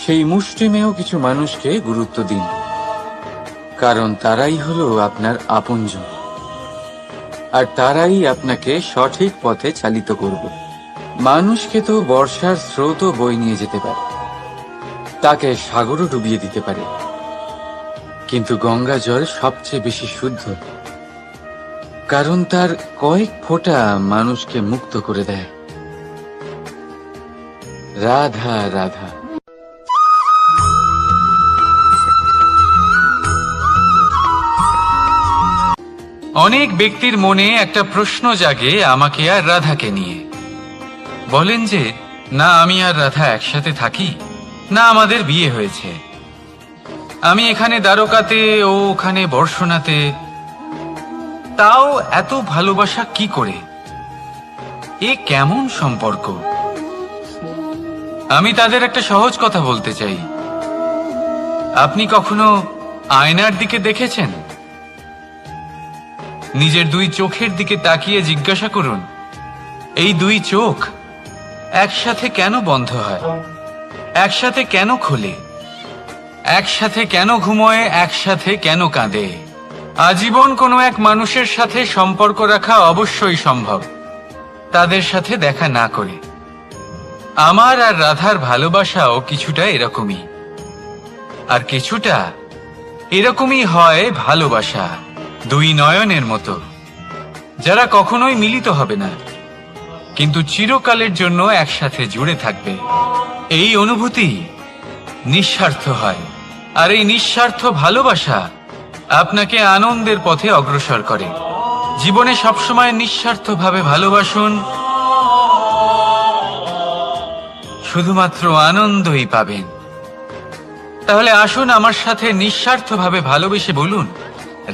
সেই মুষ্টিমেয় কিছু মানুষকে গুরুত্ব দিন, কারণ তারাই হলো আপনার আপনজন, আর তারাই আপনাকে সঠিক পথে চালিত করবে। মানুষকে তো বর্ষার স্রোতও বই নিয়ে যেতে পারে, তাকে সাগরও ডুবিয়ে দিতে পারে, কিন্তু গঙ্গা জল সবচেয়ে বেশি শুদ্ধ, কারণ তার কয়েক ফোঁটা মানুষকে মুক্ত করে দেয়। রাধা রাধা। অনেক ব্যক্তির মনে একটা প্রশ্ন জাগে আমাকে আর রাধাকে নিয়ে। বলেন যে না আমি আর রাধা একসাথে থাকি, না আমাদের বিয়ে হয়েছে, আমি এখানে দ্বারকাতে ও ওখানে বর্ষণাতে, তাও এত ভালোবাসা কি করে? এ কেমন সম্পর্ক? আমি তাদের একটা সহজ কথা বলতে চাই। আপনি কখনো আয়নার দিকে দেখেছেন? নিজের দুই চোখের দিকে তাকিয়ে জিজ্ঞাসা করুন, এই দুই চোখ একসাথে কেন বন্ধ হয়, একসাথে কেন খোলে, একসাথে কেন ঘুমোয়, একসাথে কেন কাঁদে? আজীবন কোনো এক মানুষের সাথে সম্পর্ক রাখা অবশ্যই সম্ভব, তাদের সাথে দেখা না করে। আমার আর রাধার ভালোবাসাও কিছুটা এরকমই, আর কিছুটা এরকমই হয় ভালোবাসা দুই নয়নের মতো, যারা কখনোই মিলিত হবে না, কিন্তু চিরকালের জন্য একসাথে জুড়ে থাকবে। এই অনুভূতি নিঃস্বার্থ হয়, আর এই নিঃস্বার্থ ভালোবাসা আপনাকে আনন্দের পথে অগ্রসর করে। জীবনে সবসময় নিঃস্বার্থভাবে ভালোবাসুন, শুধুমাত্র আনন্দই পাবেন। তাহলে আসুন আমার সাথে নিঃস্বার্থভাবে ভালোবেসে বলুন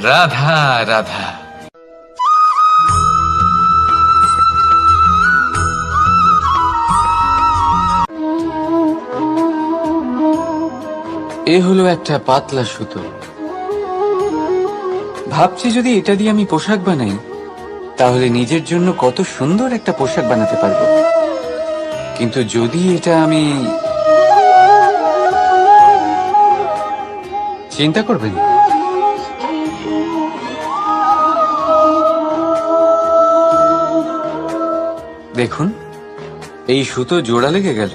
রাধা রাধা। এ হলো একটা পাতলা সুতো। ভাবছি যদি এটা দিয়ে আমি পোশাক বানাই তাহলে নিজের জন্য কত সুন্দর একটা পোশাক বানাতে পারবো। কিন্তু যদি এটা আমি, চিন্তা করবেন, দেখুন এই সুতো জোড়া লেগে গেল।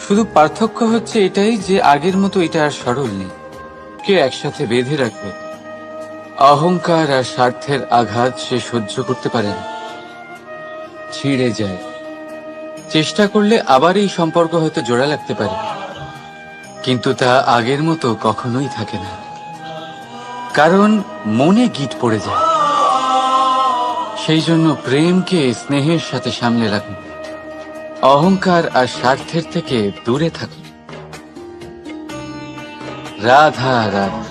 শুধু পার্থক্য হচ্ছে এটাই যে আগের মতো এটা আর সরল নেই, কে একসাথে বেঁধে রাখবে। অহংকার আর স্বার্থের আঘাত সে সহ্য করতে পারে না, ছিঁড়ে যায়। চেষ্টা করলে আবার এই সম্পর্ক হয়তো জোড়া লাগতে পারে, কিন্তু তা আগের মতো কখনোই থাকে না, কারণ মনে গিট পড়ে যায়। সেই জন্য প্রেমকে স্নেহের সাথে সামলে রাখুন, অহংকার আর স্বার্থের থেকে দূরে থাকুন। রাধা রাধা।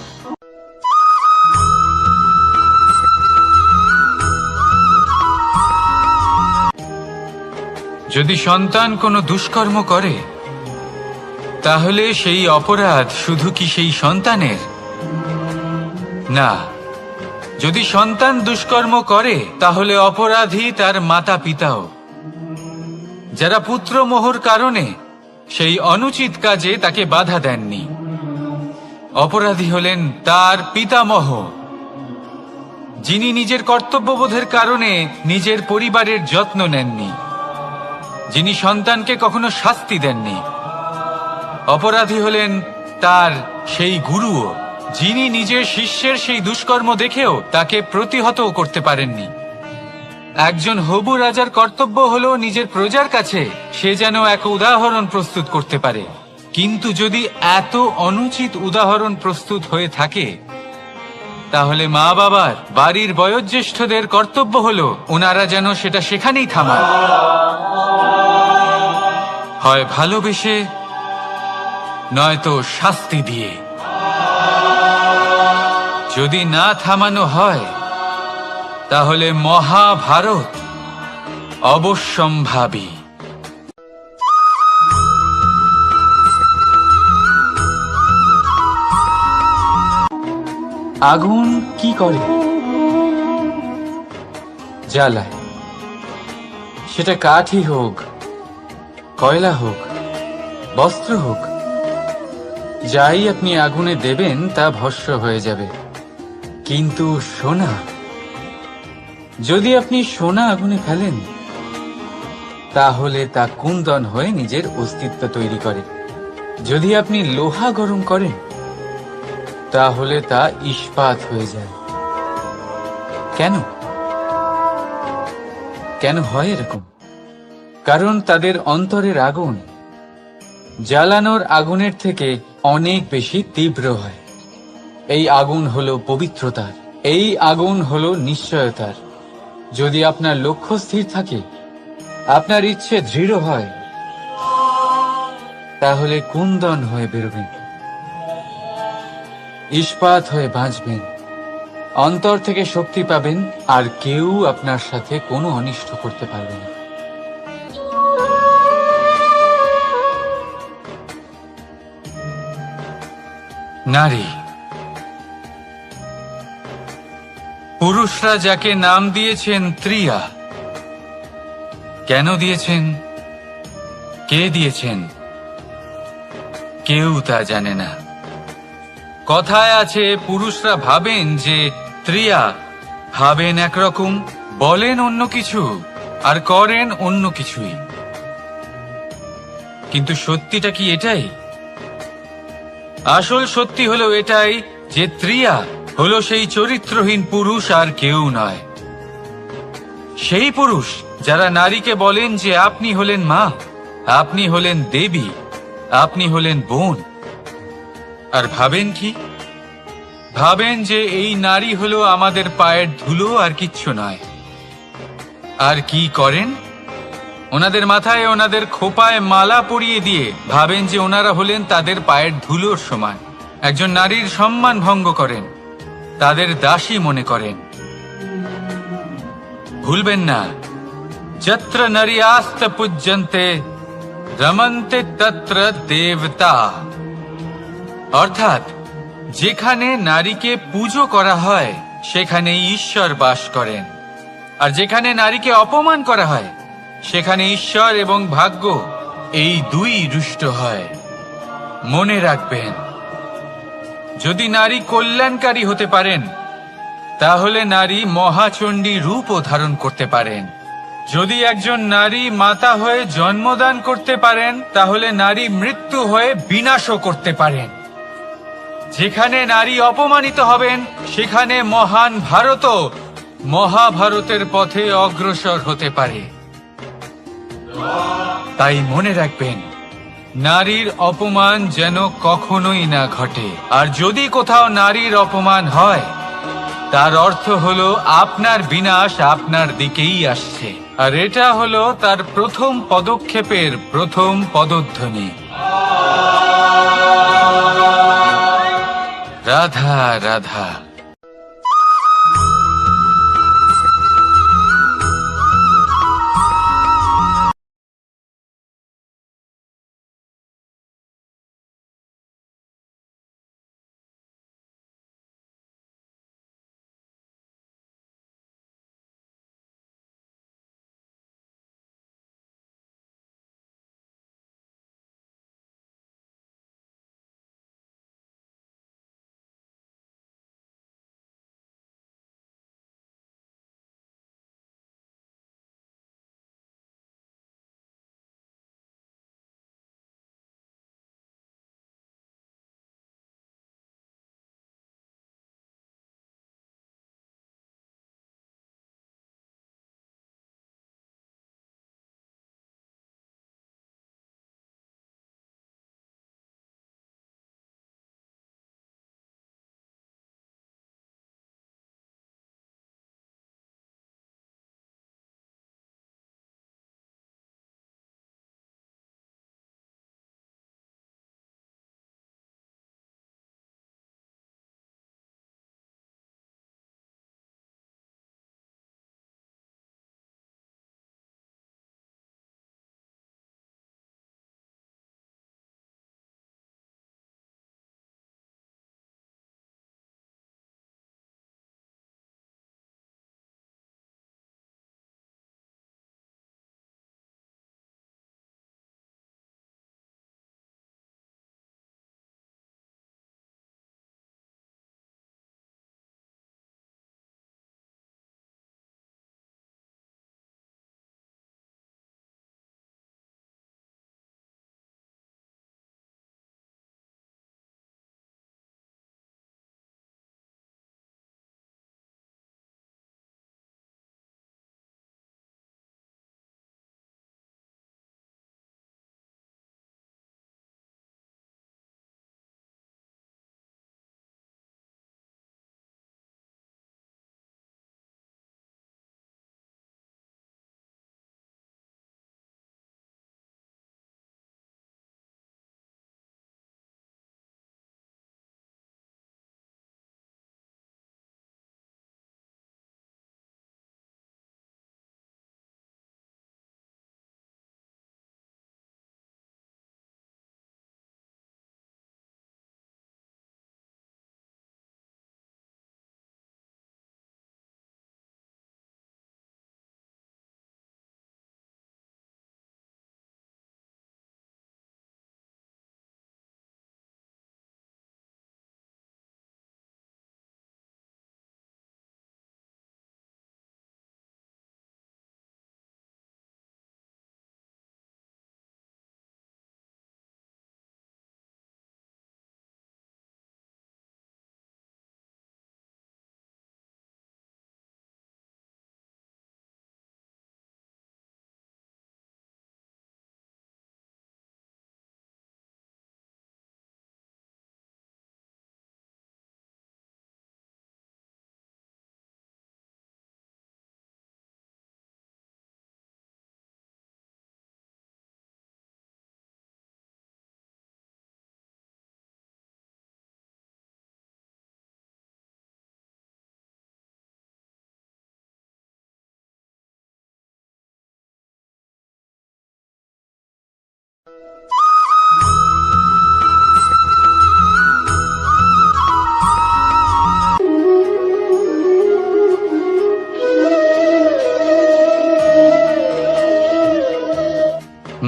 যদি সন্তান কোনো দুষ্কর্ম করে তাহলে সেই অপরাধ শুধু কি সেই সন্তানের? না, যদি সন্তান দুষ্কর্ম করে তাহলে অপরাধী তার মাতা পিতাও, যারা পুত্র মোহর কারণে সেই অনুচিত কাজে তাকে বাধা দেননি। অপরাধী হলেন তার পিতামহ, যিনি নিজের কর্তব্যবোধের কারণে নিজের পরিবারের যত্ন নেননি, যিনি সন্তানকে কখনো শাস্তি দেননি। অপরাধী হলেন তার সেই গুরুও, যিনি নিজের শিষ্যের সেই দুষ্কর্ম দেখেও তাকে প্রতিহত করতে পারেননি। একজন হবু রাজার কর্তব্য হলো নিজের প্রজার কাছে সে যেন এক উদাহরণ প্রস্তুত করতে পারে, কিন্তু যদি এত অনুচিত উদাহরণ প্রস্তুত হয়ে থাকে, তাহলে মা বাবার, বাড়ির বয়োজ্যেষ্ঠদের কর্তব্য হলো ওনারা যেন সেটা সেখানেই থামান, হয় ভালোবেসে নয়তো শাস্তি দিয়ে। যদি না থামানো হয়, তাহলে মহাভারত অবশ্যম্ভাবী। আগুন কি করে? জ্বালায়। সেটা কাঠই হোক, কয়লা হোক, বস্ত্র হোক, যাই আপনি আগুনে দেবেন তা ভস্ম হয়ে যাবে। কিন্তু সোনা, যদি আপনি সোনা আগুনে ফেলেন, তাহলে তা কুন্দন হয়ে নিজের অস্তিত্ব তৈরি করে। যদি আপনি লোহা গরম করেন, তাহলে তা ইস্পাত হয়ে যায়। কেন কেন হয় এরকম? কারণ তাদের অন্তরের আগুন জ্বালানোর আগুনের থেকে অনেক বেশি তীব্র হয়। এই আগুন হলো পবিত্রতার, এই আগুন হলো নিশ্চয়তার। যদি আপনার লক্ষ্য স্থির থাকে, আপনার ইচ্ছে দৃঢ় হয়, তাহলে কুন্দন হয়ে বেরোবেন, ইস্পাত হয়ে বাঁচবেন, অন্তর থেকে শক্তি পাবেন, আর কেউ আপনার সাথে কোনো অনিষ্ট করতে পারবে না। নারী, পুরুষরা যাকে নাম দিয়েছেন ত্রিয়া, কেন দিয়েছেন, কে দিয়েছেন, কেউ তা জানে না। কথায় আছে, পুরুষরা ভাবেন যে ত্রিয়া, ভাবেন একরকম, বলেন অন্য কিছু, আর করেন অন্য কিছুই। কিন্তু সত্যিটা কি এটাই? আসল সত্যি হলো এটাই যে ত্রিয়া হলো সেই চরিত্রহীন পুরুষ, আর কেউ নয়। সেই পুরুষ যারা নারীকে বলেন যে আপনি হলেন মা, আপনি হলেন দেবী, আপনি হলেন বোন, আর ভাবেন কি? ভাবেন যে এই নারী হলো আমাদের পায়ের ধুলো, আর কিচ্ছু নয়। আর কি করেন? ওনাদের মাথায়, ওনাদের খোপায় মালা পরিয়ে দিয়ে ভাবেন যে ওনারা হলেন তাদের পায়ের ধুলোর সমান। একজন নারীর সম্মান ভঙ্গ করেন, তাদের দাসী মনে করেন। ভুলবেন না, যত্র নারীয়াস্ত পূজ্যন্তে রমন্তে তত্র দেবতা। অর্থাৎ যেখানে নারীকে পুজো করা হয়, সেখানে ঈশ্বর বাস করেন, আর যেখানে নারীকে অপমান করা হয়, সেখানে ঈশ্বর এবং ভাগ্য এই দুই রুষ্ট হয়। মনে রাখবেন, যদি নারী কল্যাণকারী হতে পারেন, তাহলে নারী মহাচণ্ডী রূপও ধারণ করতে পারেন। যদি একজন নারী মাতা হয়ে জন্মদান করতে পারেন, তাহলে নারী মৃত্যু হয়ে বিনাশও করতে পারেন। যেখানে নারী অপমানিত হবেন, সেখানে মহান ভারতও মহাভারতের পথে অগ্রসর হতে পারে। তাই মনে রাখবেন, নারীর অপমান যেন কখনোই না ঘটে। আর যদি কোথাও নারীর অপমান হয়, তার অর্থ হলো আপনার বিনাশ আপনার দিকেই আসছে। আর এটা হলো তার প্রথম পদক্ষেপের প্রথম পদধ্বনি। রাধা রাধা।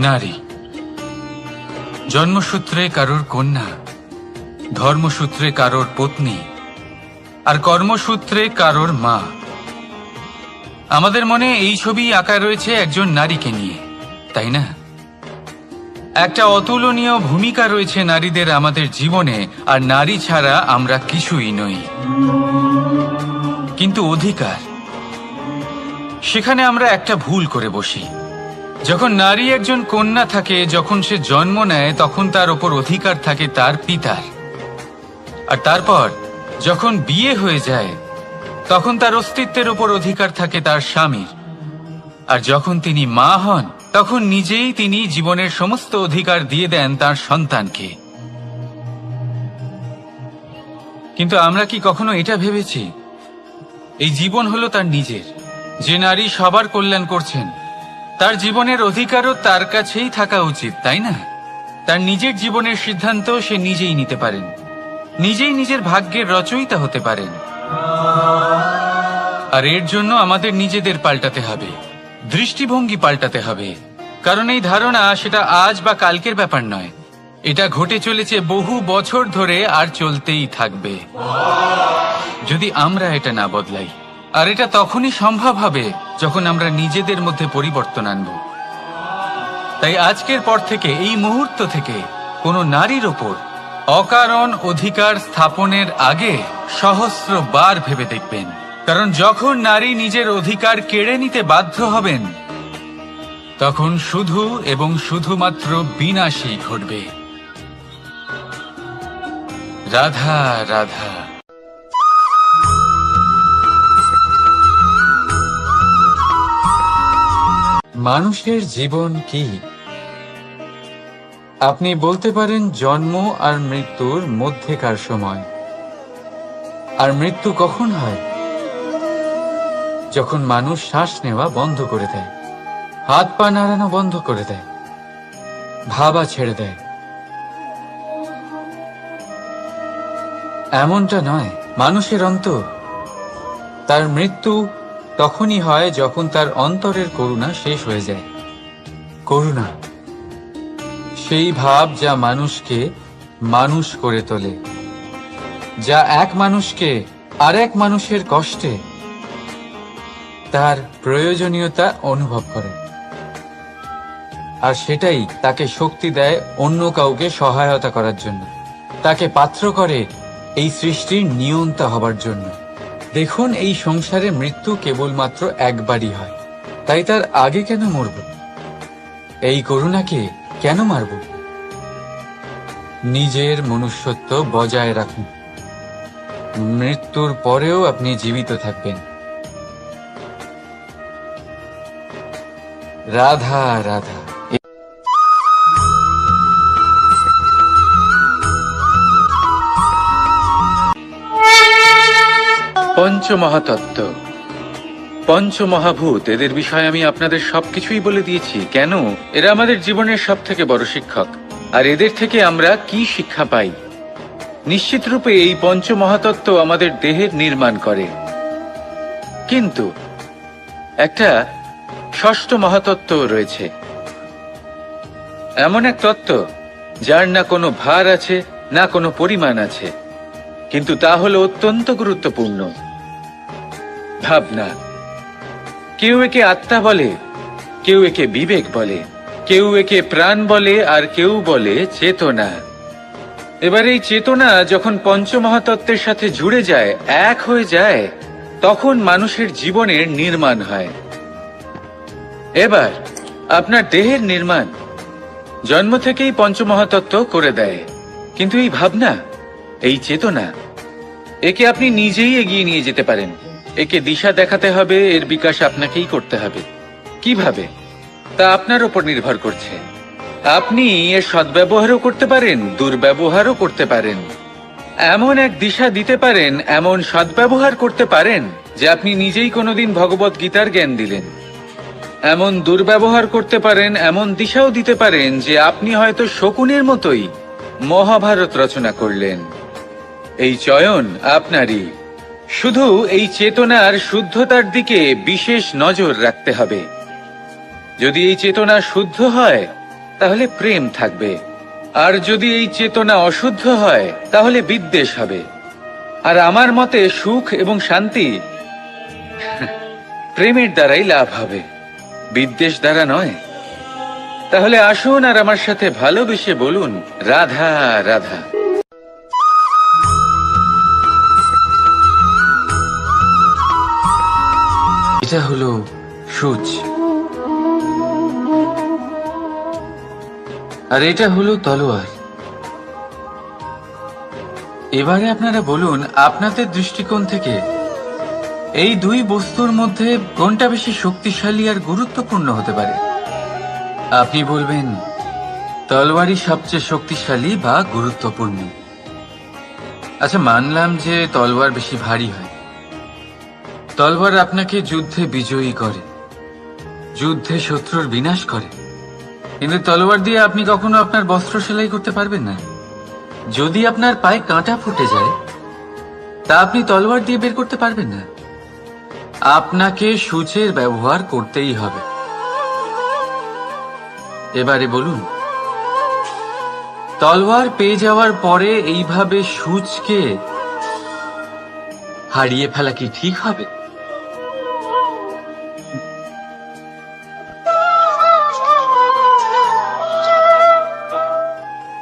নারী জন্মসূত্রে কারোর কন্যা, ধর্মসূত্রে কারোর পত্নী, আর কর্মসূত্রে কারোর মা। আমাদের মনে এই ছবি আঁকা রয়েছে একজন নারীকে নিয়ে, তাই না? একটা অতুলনীয় ভূমিকা রয়েছে নারীদের আমাদের জীবনে, আর নারী ছাড়া আমরা কিছুই নই। কিন্তু অধিকার, সেখানে আমরা একটা ভুল করে বসি। যখন নারী একজন কন্যা থাকে, যখন সে জন্ম নেয়, তখন তার ওপর অধিকার থাকে তার পিতার। আর তারপর যখন বিয়ে হয়ে যায়, তখন তার অস্তিত্বের ওপর অধিকার থাকে তার স্বামীর। আর যখন তিনি মা হন, তখন নিজেই তিনি জীবনের সমস্ত অধিকার দিয়ে দেন তার সন্তানকে। কিন্তু আমরা কি কখনো এটা ভেবেছি এই জীবন হলো তার নিজের? যে নারী সবার কল্যাণ করছেন, তার জীবনের অধিকারও তার কাছেই থাকা উচিত, তাই না? তার নিজের জীবনের সিদ্ধান্ত সে নিজেই নিতে পারেন, নিজেই নিজের ভাগ্যের রচয়িতা হতে পারেন। আর এর জন্য আমাদের নিজেদের পাল্টাতে হবে, দৃষ্টিভঙ্গি পাল্টাতে হবে। কারণ এই ধারণা সেটা আজ বা কালকের ব্যাপার নয়, এটা ঘটে চলেছে বহু বছর ধরে, আর চলতেই থাকবে যদি আমরা এটা না বদলাই। আর এটা তখনই সম্ভব হবে যখন আমরা নিজেদের মধ্যে পরিবর্তন আনব। তাই আজকের পর থেকে, এই মুহূর্ত থেকে, কোনো নারীর ওপর অকারণ অধিকার স্থাপনের আগে সহস্রবার ভেবে দেখবেন। কারণ যখন নারী নিজের অধিকার কেড়ে নিতে বাধ্য হবেন, তখন শুধু এবং শুধুমাত্র বিনাশই ঘটবে। রাধা রাধা। মানুষের জীবন কি? আপনি বলতে পারেন জন্ম আর মৃত্যুর মধ্যেকার সময়। আর মৃত্যু কখন হয়? যখন মানুষ শ্বাস নেওয়া বন্ধ করে দেয়, হাত পা নাড়ানো বন্ধ করে দেয়, ভাবা ছেড়ে দেয়। এমনটা নয়, মানুষের অন্তর, তার মৃত্যু তখনই হয় যখন তার অন্তরের করুণা শেষ হয়ে যায়। করুণা, সেই ভাব যা মানুষকে মানুষ করে তোলে, যা এক মানুষকে আরেক মানুষের কষ্টে তার প্রয়োজনীয়তা অনুভব করে। আর সেটাই তাকে শক্তি দেয় অন্য কাউকে সহায়তা করার জন্য, তাকে পাত্র করে এই সৃষ্টির নিয়ন্তা হবার জন্য। দেখুন, এই সংসারে মৃত্যু কেবলমাত্র একবারই হয়, তাই তার আগে কেন মরব? এই করুণাকে কেন মারব? নিজের মনুষ্যত্ব বজায় রাখুন, মৃত্যুর পরেও আপনি জীবিত থাকবেন। রাধা রাধা। পঞ্চমহাতত্ত্ব, পঞ্চমহাভূত, এদের বিষয়ে আমি আপনাদের সবকিছুই বলে দিয়েছি। কেন? এরা আমাদের জীবনের সব থেকে বড় শিক্ষক। আর এদের থেকে আমরা কি শিক্ষা পাই? নিশ্চিত রূপে এই পঞ্চমহাতত্ত্ব আমাদের দেহের নির্মাণ করে, কিন্তু একটা ষষ্ঠ মহাতত্ত্ব রয়েছে, এমন এক তত্ত্ব যার না কোনো ভার আছে, না কোনো পরিমাণ আছে, কিন্তু তা হলো অত্যন্ত গুরুত্বপূর্ণ। ভাবনা। কেউ একে আত্মা বলে, কেউ একে বিবেক বলে, কেউ একে প্রাণ বলে, আর কেউ বলে চেতনা। এবার এই চেতনা যখন পঞ্চমহাতত্ত্বের সাথে জুড়ে যায়, এক হয়ে যায়, তখন মানুষের জীবনের নির্মাণ হয়। এবার আপনার দেহের নির্মাণ জন্ম থেকেই পঞ্চমহাতত্ত্ব করে দেয়, কিন্তু এই ভাবনা, এই চেতনা, একে আপনি নিজেই এগিয়ে নিয়ে যেতে পারেন। একে দিশা দেখাতে হবে, এর বিকাশ আপনাকেই করতে হবে। কিভাবে? তা আপনার উপর নির্ভর করছে। আপনি এর সদ্ব্যবহারও করতে পারেন, দুর্ব্যবহারও করতে পারেন। এমন এক দিশা দিতে পারেন, এমন সদ্ব্যবহার করতে পারেন যে আপনি নিজেই কোনোদিন ভগবত গীতার জ্ঞান দিলেন। এমন দুর্ব্যবহার করতে পারেন, এমন দিশাও দিতে পারেন যে আপনি হয়তো শকুনের মতোই মহাভারত রচনা করলেন। এই চয়ন আপনারই। শুধু এই চেতনার শুদ্ধতার দিকে বিশেষ নজর রাখতে হবে। যদি এই চেতনা শুদ্ধ হয় তাহলে প্রেম থাকবে, আর যদি এই চেতনা অশুদ্ধ হয় তাহলে বিদ্বেষ হবে। আর আমার মতে সুখ এবং শান্তি প্রেমের দ্বারাই লাভ হবে, বিদ্বেষ দ্বারা নয়। তাহলে আসুন আর আমার সাথে ভালোবেসে বলুন, রাধা রাধা। এটা হলো সূচ, আর এটা হলো তলোয়ার। এবারে আপনারা বলুন, আপনাদের দৃষ্টিকোণ থেকে এই দুই বস্তুর মধ্যে কোনটা বেশি শক্তিশালী আর গুরুত্বপূর্ণ হতে পারে? আপনি বলবেন তলোয়ারই সবচেয়ে শক্তিশালী বা গুরুত্বপূর্ণ। আচ্ছা, মানলাম যে তলোয়ার বেশি ভারী হয়। তলোয়ার আপনাকে যুদ্ধে বিজয়ী করে, যুদ্ধে শত্রুর বিনাশ করে, কিন্তু তলোয়ার দিয়ে আপনি কখনো আপনার বস্ত্র সেলাই করতে পারবেন না। যদি আপনার পায়ে কাঁটা ফুটে যায়, তা আপনি তলোয়ার দিয়ে বের করতে পারবেন না। আপনাকে সূচের ব্যবহার করতেই হবে। এবারে বলুন, তলোয়ার পেয়ে যাওয়ার পরে এইভাবে সূচকে হারিয়ে ফেলা কি ঠিক হবে?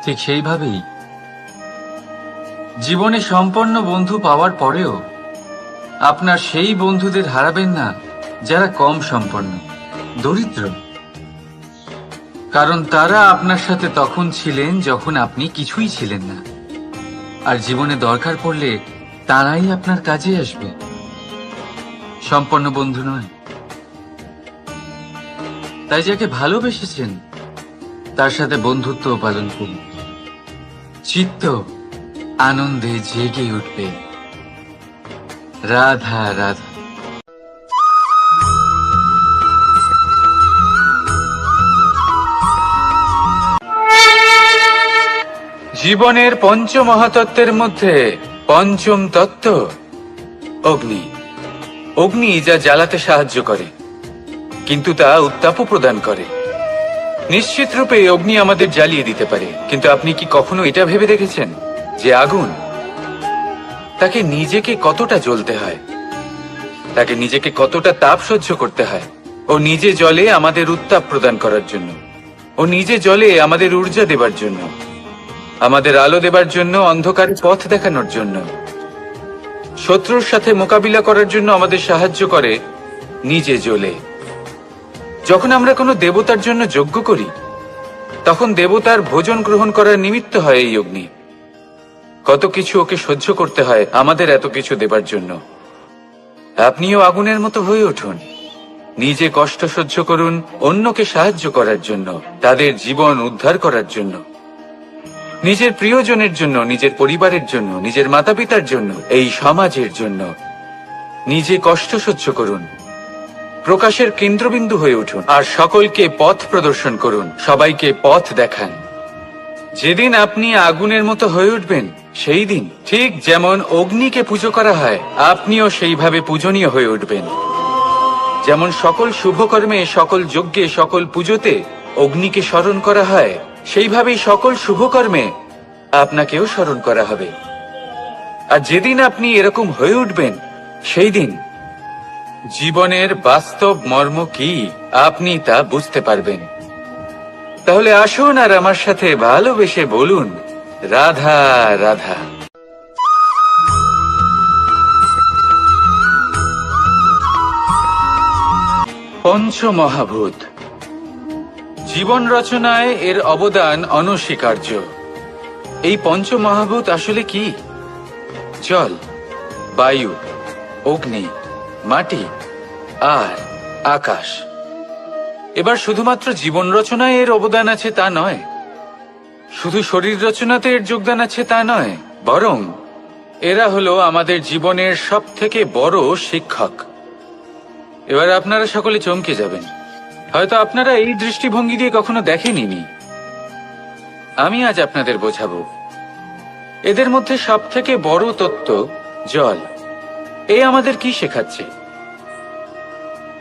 ঠিক সেইভাবেই জীবনে সম্পন্ন বন্ধু পাওয়ার পরেও আপনার সেই বন্ধুদের হারাবেন না যারা কম সম্পন্ন, দরিদ্র। কারণ তারা আপনার সাথে তখন ছিলেন যখন আপনি কিছুই ছিলেন না, আর জীবনে দরকার পড়লে তারাই আপনার কাজে আসবে, সম্পন্ন বন্ধু নয়। তাই যাকে ভালোবেসেছেন তার সাথে বন্ধুত্ব পালন করুন। চিত্ত আনন্দে জেগে উঠবে। রাধা রাধা। জীবনের পঞ্চ মহাতত্ত্বের মধ্যে পঞ্চম তত্ত্ব অগ্নি। অগ্নি যা জ্বালাতে সাহায্য করে, কিন্তু তা উত্তাপও প্রদান করে। নিশ্চিত রূপে অগ্নি আমাদের জ্বালিয়ে দিতে পারে, কিন্তু আপনি কি কখনো এটা ভেবে দেখেছেন যে আগুন, তাকে নিজেকে কতটা জ্বলতে হয়, তাকে নিজেকে কতটা তাপ সহ্য করতে হয়? ও নিজে জ্বলে আমাদের উত্তাপ প্রদান করার জন্য, ও নিজে জ্বলে আমাদের ঊর্জা দেবার জন্য, আমাদের আলো দেবার জন্য, অন্ধকারের পথ দেখানোর জন্য, শত্রুর সাথে মোকাবিলা করার জন্য আমাদের সাহায্য করে, নিজে জ্বলে। যখন আমরা কোনো দেবতার জন্য যজ্ঞ করি, তখন দেবতার ভোজন গ্রহণ করার নিমিত্ত হয় এই অগ্নি। কত কিছু ওকে সহ্য করতে হয় আমাদের এত কিছু দেবার জন্য। আপনিও আগুনের মতো হয়ে উঠুন, নিজে কষ্ট সহ্য করুন অন্যকে সাহায্য করার জন্য, তাদের জীবন উদ্ধার করার জন্য, নিজের প্রিয়জনের জন্য, নিজের পরিবারের জন্য, নিজের মাতা পিতার জন্য, এই সমাজের জন্য। নিজে কষ্ট সহ্য করুন, প্রকাশের কেন্দ্রবিন্দু হয়ে উঠুন, আর সকলকে পথ প্রদর্শন করুন, সবাইকে পথ দেখান। যেদিন আপনি আগুনের মতো হয়ে উঠবেন, সেই দিন ঠিক যেমন অগ্নিকে পুজো করা হয়, আপনিও সেইভাবে পূজনীয় হয়ে উঠবেন। যেমন সকল শুভকর্মে, সকল যজ্ঞে, সকল পুজোতে অগ্নিকে স্মরণ করা হয়, সেইভাবেই সকল শুভকর্মে আপনাকেও স্মরণ করা হবে। আর যেদিন আপনি এরকম হয়ে উঠবেন, সেই দিন জীবনের বাস্তব মর্ম কি আপনি তা বুঝতে পারবেন। তাহলে আসুন আর আমার সাথে ভালোবেসে বলুন, রাধা রাধা। পঞ্চমহাভূত। জীবন রচনায় এর অবদান অনস্বীকার্য। এই পঞ্চমহাভূত আসলে কি? জল, বায়ু, অগ্নি, মাটি আর আকাশ। এবার শুধুমাত্র জীবন রচনায় এর অবদান আছে তা নয়, শুধু শরীর রচনাতে এর যোগদান আছে তা নয়, বরং এরা হলো আমাদের জীবনের সব থেকে বড় শিক্ষক। এবার আপনারা সকলে চমকে যাবেন, হয়তো আপনারা এই দৃষ্টিভঙ্গি দিয়ে কখনো দেখেননি। আমি আজ আপনাদের বোঝাবো। এদের মধ্যে সব থেকে বড় তত্ত্ব জল। এ আমাদের কি শেখাচ্ছে?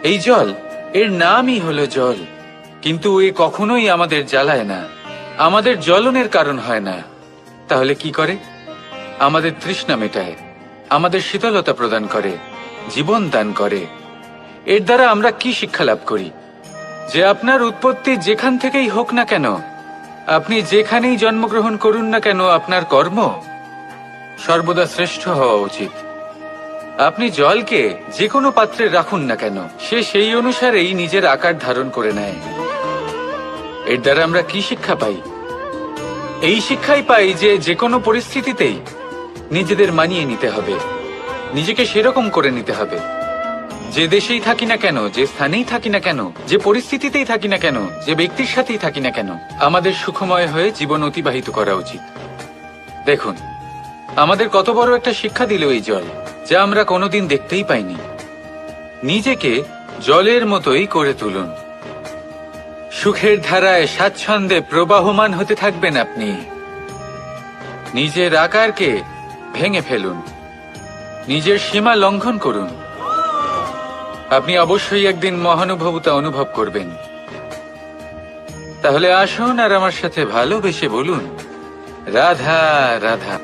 এই জল, এর নামই হলো জল, কিন্তু এ কখনোই আমাদের জ্বালায় না, আমাদের জ্বলনের কারণ হয় না। তাহলে কি করে? আমাদের তৃষ্ণা মেটায়, আমাদের শীতলতা প্রদান করে, জীবন দান করে। এর দ্বারা আমরা কি শিক্ষা লাভ করি? যে আপনার উৎপত্তি যেখান থেকেই হোক না কেন, আপনি যেখানেই জন্মগ্রহণ করুন না কেন, আপনার কর্ম সর্বদা শ্রেষ্ঠ হওয়া উচিত। আপনি জলকে যে কোনো পাত্রে রাখুন না কেন, সে সেই অনুসারেই নিজের আকার ধারণ করে নেয়। এর দ্বারা আমরা কি শিক্ষা পাই? এই শিক্ষাই পাই যে যে কোনো পরিস্থিতিতেই নিজেদের মানিয়ে নিতে হবে, নিজেকে সেরকম করে নিতে হবে। যে দেশেই থাকি না কেন, যে স্থানেই থাকি না কেন, যে পরিস্থিতিতেই থাকি না কেন, যে ব্যক্তির সাথেই থাকি না কেন, আমাদের সুখময় হয়ে জীবন অতিবাহিত করা উচিত। দেখুন, আমাদের কত বড় একটা শিক্ষা দিল এই জল, যা আমরা কোনোদিন দেখতেই পাইনি। নিজেকে জলের মতোই করে তুলুন। সুখের ধারায় স্বাচ্ছন্দ্যে প্রবাহমান হতে থাকবেন আপনি। নিজের আকারকে ভেঙে ফেলুন, নিজের সীমা লঙ্ঘন করুন। আপনি অবশ্যই একদিন মহানুভবতা অনুভব করবেন। তাহলে আসুন আর আমার সাথে ভালোবেসে বলুন, রাধা রাধা।